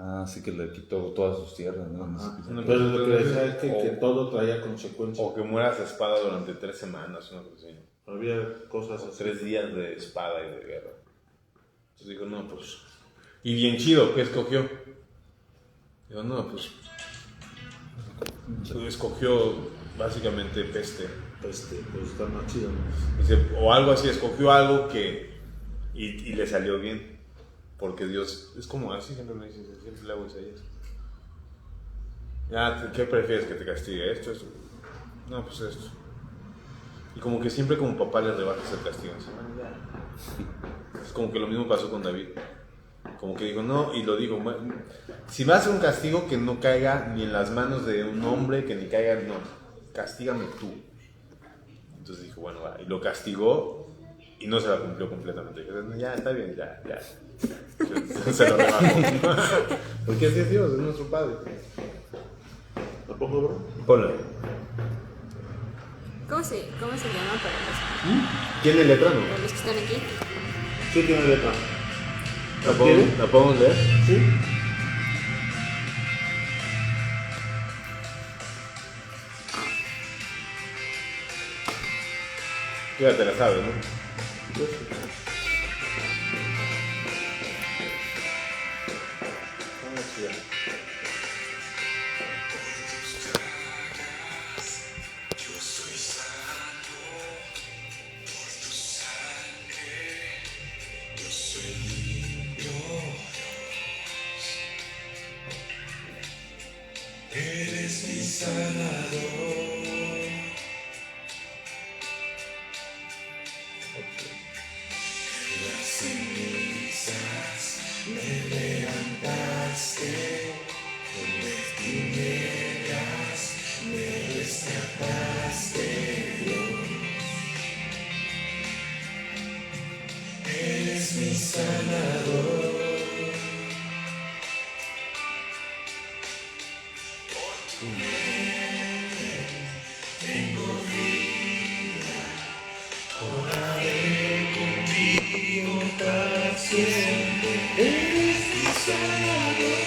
Ah, sí que le quitó todas sus tierras, ¿no? Una Pero peste lo de que 3 decía es meses, que todo traía consecuencias. o que mueras de espada durante 3 semanas, una cosa así. Había cosas así. 3 días de espada y de guerra. Entonces dijo, no, pues... Y bien chido, ¿qué escogió? Dijo, no, pues... Escogió básicamente peste. Pues está más chido, ¿no? Dice, o algo así, escogió algo que... Y le salió bien. Porque Dios... Es como así, siempre me dice, siempre le hago Isaías. Ya, ¿qué prefieres? ¿Que te castigue? ¿Esto? ¿Esto? No, pues esto. Y como que siempre como papá le rebajas el castigo. Dice, "Bueno, ya". Es como que lo mismo pasó con David. Como que dijo, no, y lo digo, si va a ser un castigo que no caiga ni en las manos de un hombre, que ni caiga, no, castígame tú. Entonces dijo, bueno, va, y lo castigó y no se la cumplió completamente. Dijo, ya, está bien, ya. Se lo rebajó. Porque así es Dios, es nuestro Padre. ¿Lo pongo, bro? Ponla. ¿Cómo se llama para ¿Tiene letra, no? los que están aquí? Sí, tiene letra. ¿La podemos leer? Sí. Tú ya te la sabes, ¿no? para siempre. Eres mi sanador,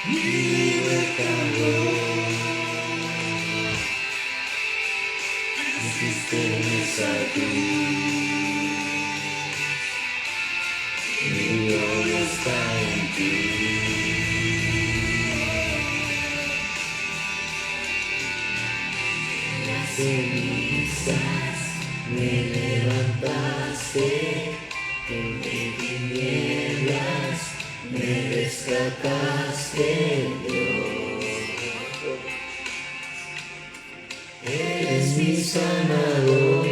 mi libertador. Naciste en esa cruz, mi gloria está en ti. Las cenizas me levantaste, entre tinieblas me rescataste, Dios. Eres mi sanador.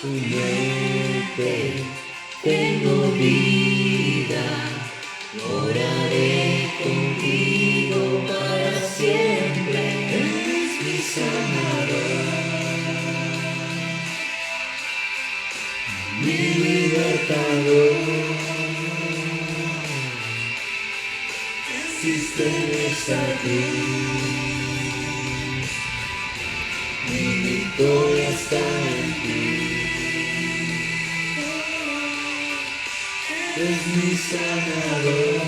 Tu muerte tengo vida, moraré contigo para siempre. Eres mi sanador, mi libertador. Naciste en esa cruz, mi victoria está en ti. Es mi sanador,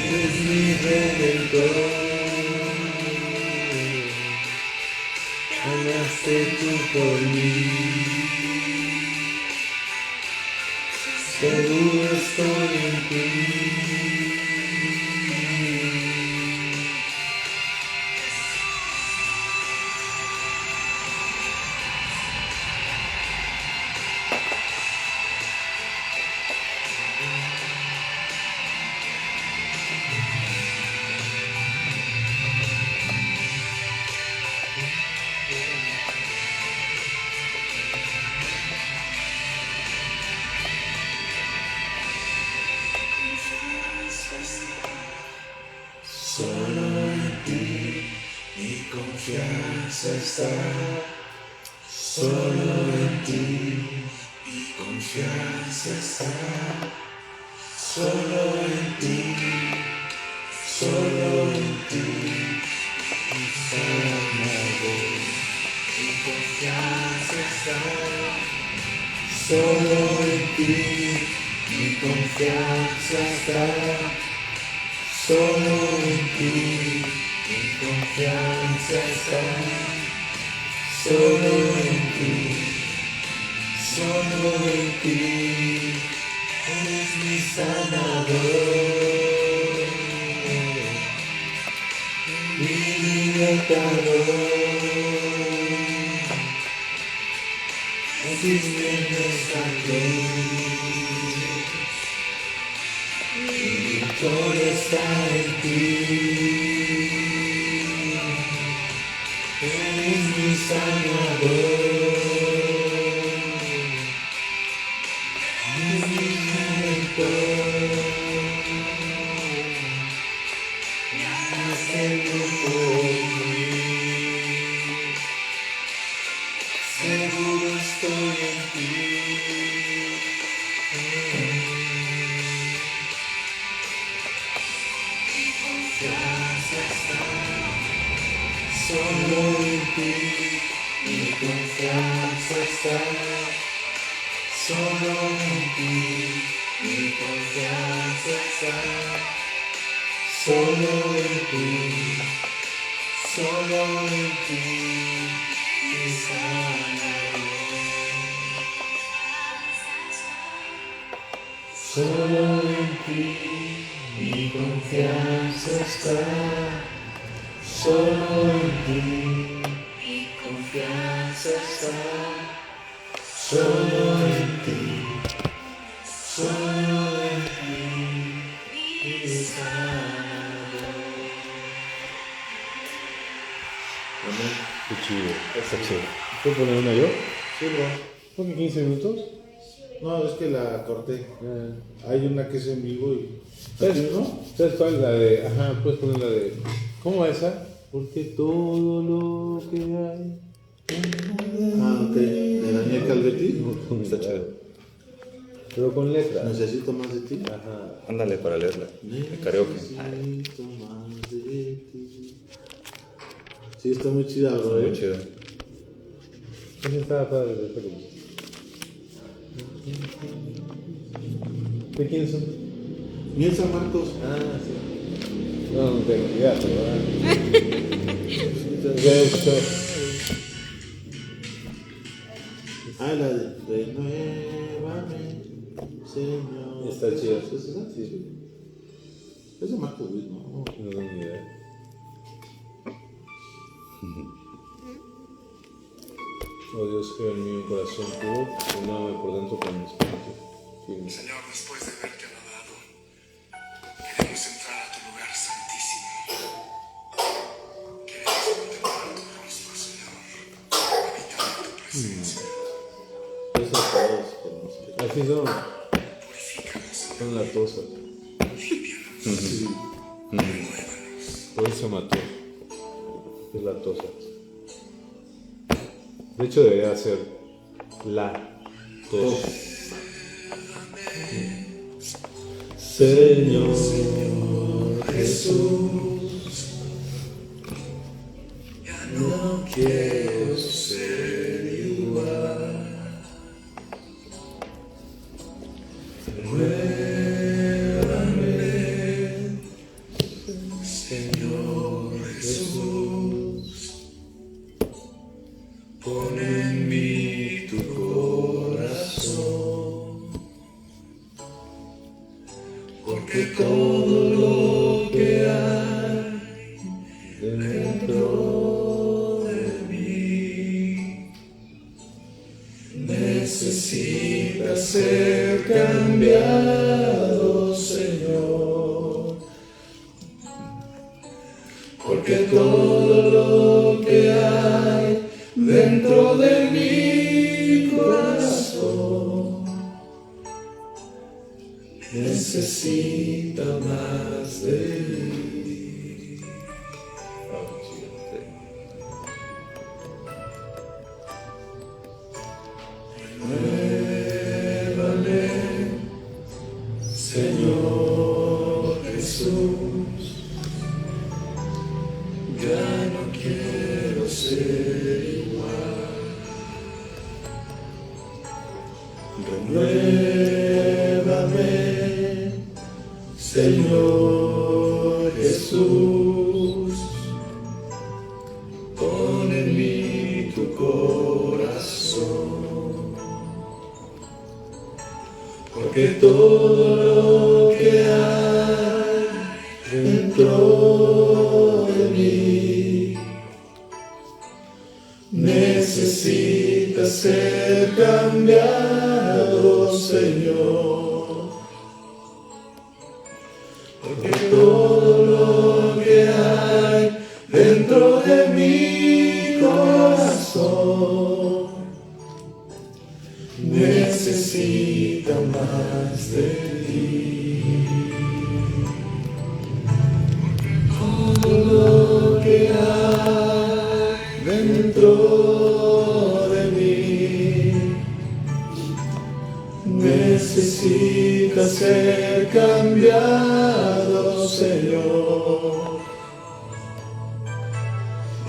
es mi redentor. Ganaste tú por mí, seguro estoy en ti. Solo en ti mi confianza está. Solo en ti mi confianza está. Solo en ti, solo en ti, mi sanador, mi confianza está. Solo en ti mi confianza está. Solo en ti mi confianza está. Solo en ti, solo en ti, eres mi sanador, mi libertador. Naciste en esta cruz, mi victoria está en ti. Eres mi sanador, eres mi redentor. Hazlo por mí, seguro estoy en ti. Mi confianza está. Solo en ti mi confianza está. Solo en ti mi confianza está. Solo en ti, solo en ti, mi sanador. Solo en ti mi confianza está. Solo en ti mi confianza está. Solo en ti, solo en ti, mi sanador. Amén. Qué chido, está chido. ¿Puedo poner una yo? Sí, bro. ¿Por qué 15 minutos? No, es que la corté. Hay una que es en vivo y... ¿Sabes, no? ¿Sabes cuál? La de... Ajá, puedes poner la de... ¿Cómo esa? Porque todo lo que hay... Ah, ok. ¿De Daniel Calvetti? Está chido. Pero con letras. Necesito más de ti. Ajá. Ándale para leerla. El karaoke. Necesito más de ti. Sí, está muy chida, bro. Muy chido. Ese estaba padre de esta como. ¿De quiénes son? Miel San Marcos. Ah, sí. No tengo idea, pero ya he escuchado. Ah, la de Renuévame, Señor. Está chida. ¿Es esa? Sí. Es de Marcos Witt, ¿no? No tengo ni idea. Oh Dios, creo en mí un corazón puro, llename por dentro con mi espíritu firme. Señor, después de haberte alabado, queremos entrar a tu lugar santísimo. Queremos contemplar tu rostro, Señor, habitar en tu presencia. Esos todos conocen. Así son, Purifícanos, Señor, son latosas. Sí. Por eso se mató. Es latosa. De hecho debería ser la tos. Señor Jesús, no quiero ser igual. Muévame, Señor Jesús, pon en mí tu corazón, porque todo lo que hay dentro de mí necesita ser cambiado, Señor, porque todo lo que hay dentro de mi corazón necesita más de mí. Muévame, Señor Jesús, ya no quiero ser igual. Renuévame, Señor Jesús, pon en mí tu corazón, porque todo lo que hay dentro de mí necesita ser cambiado, Señor, porque todo lo que hay dentro de mi corazón necesita más de ti. Todo lo que hay dentro de mí necesita ser cambiado, Señor,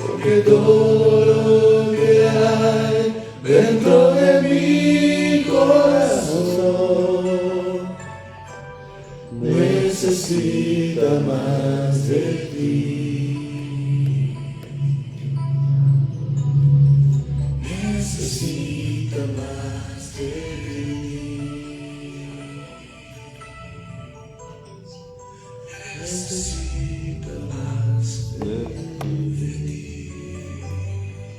porque todo lo que hay dentro de mi corazón necesita más de ti. Necesita más de ti. Necesita más de ti.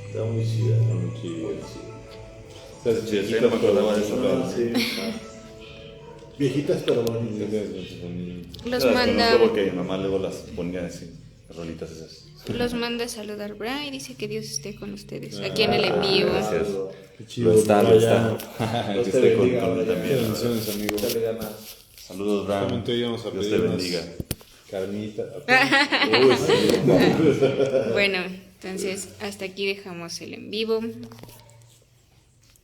Está muy chida, está muy chida. Las Sí, sí, no me acordaba de esa parte. Sí. Viejitas pero bonitas. Los Las manda, conozco porque mi mamá luego las ponía así, las rolitas esas. los manda a saludar Bra y dice que Dios esté con ustedes aquí en el en vivo. Gracias. Qué chido. Lo está, lo Vaya. está. Dios Que te esté con bendiga, él vaya. también. Bendiciones, amigo. Saludos, Ram. Momento íbamos a Dios pedir te unas bendiga. carnitas. Uy, sí. Bueno, entonces hasta aquí dejamos el en vivo.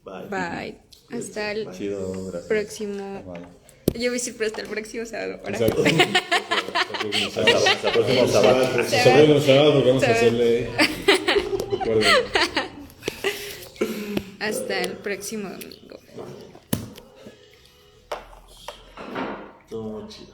Bye. Bye. Hasta el Chido, gracias. próximo. Vale. Yo voy a decir, pero hasta el próximo sábado. Ahora. Exacto. Hasta el próximo sábado. Sobre los sábados porque vamos a hacerle. Recuerden. Hasta el próximo domingo.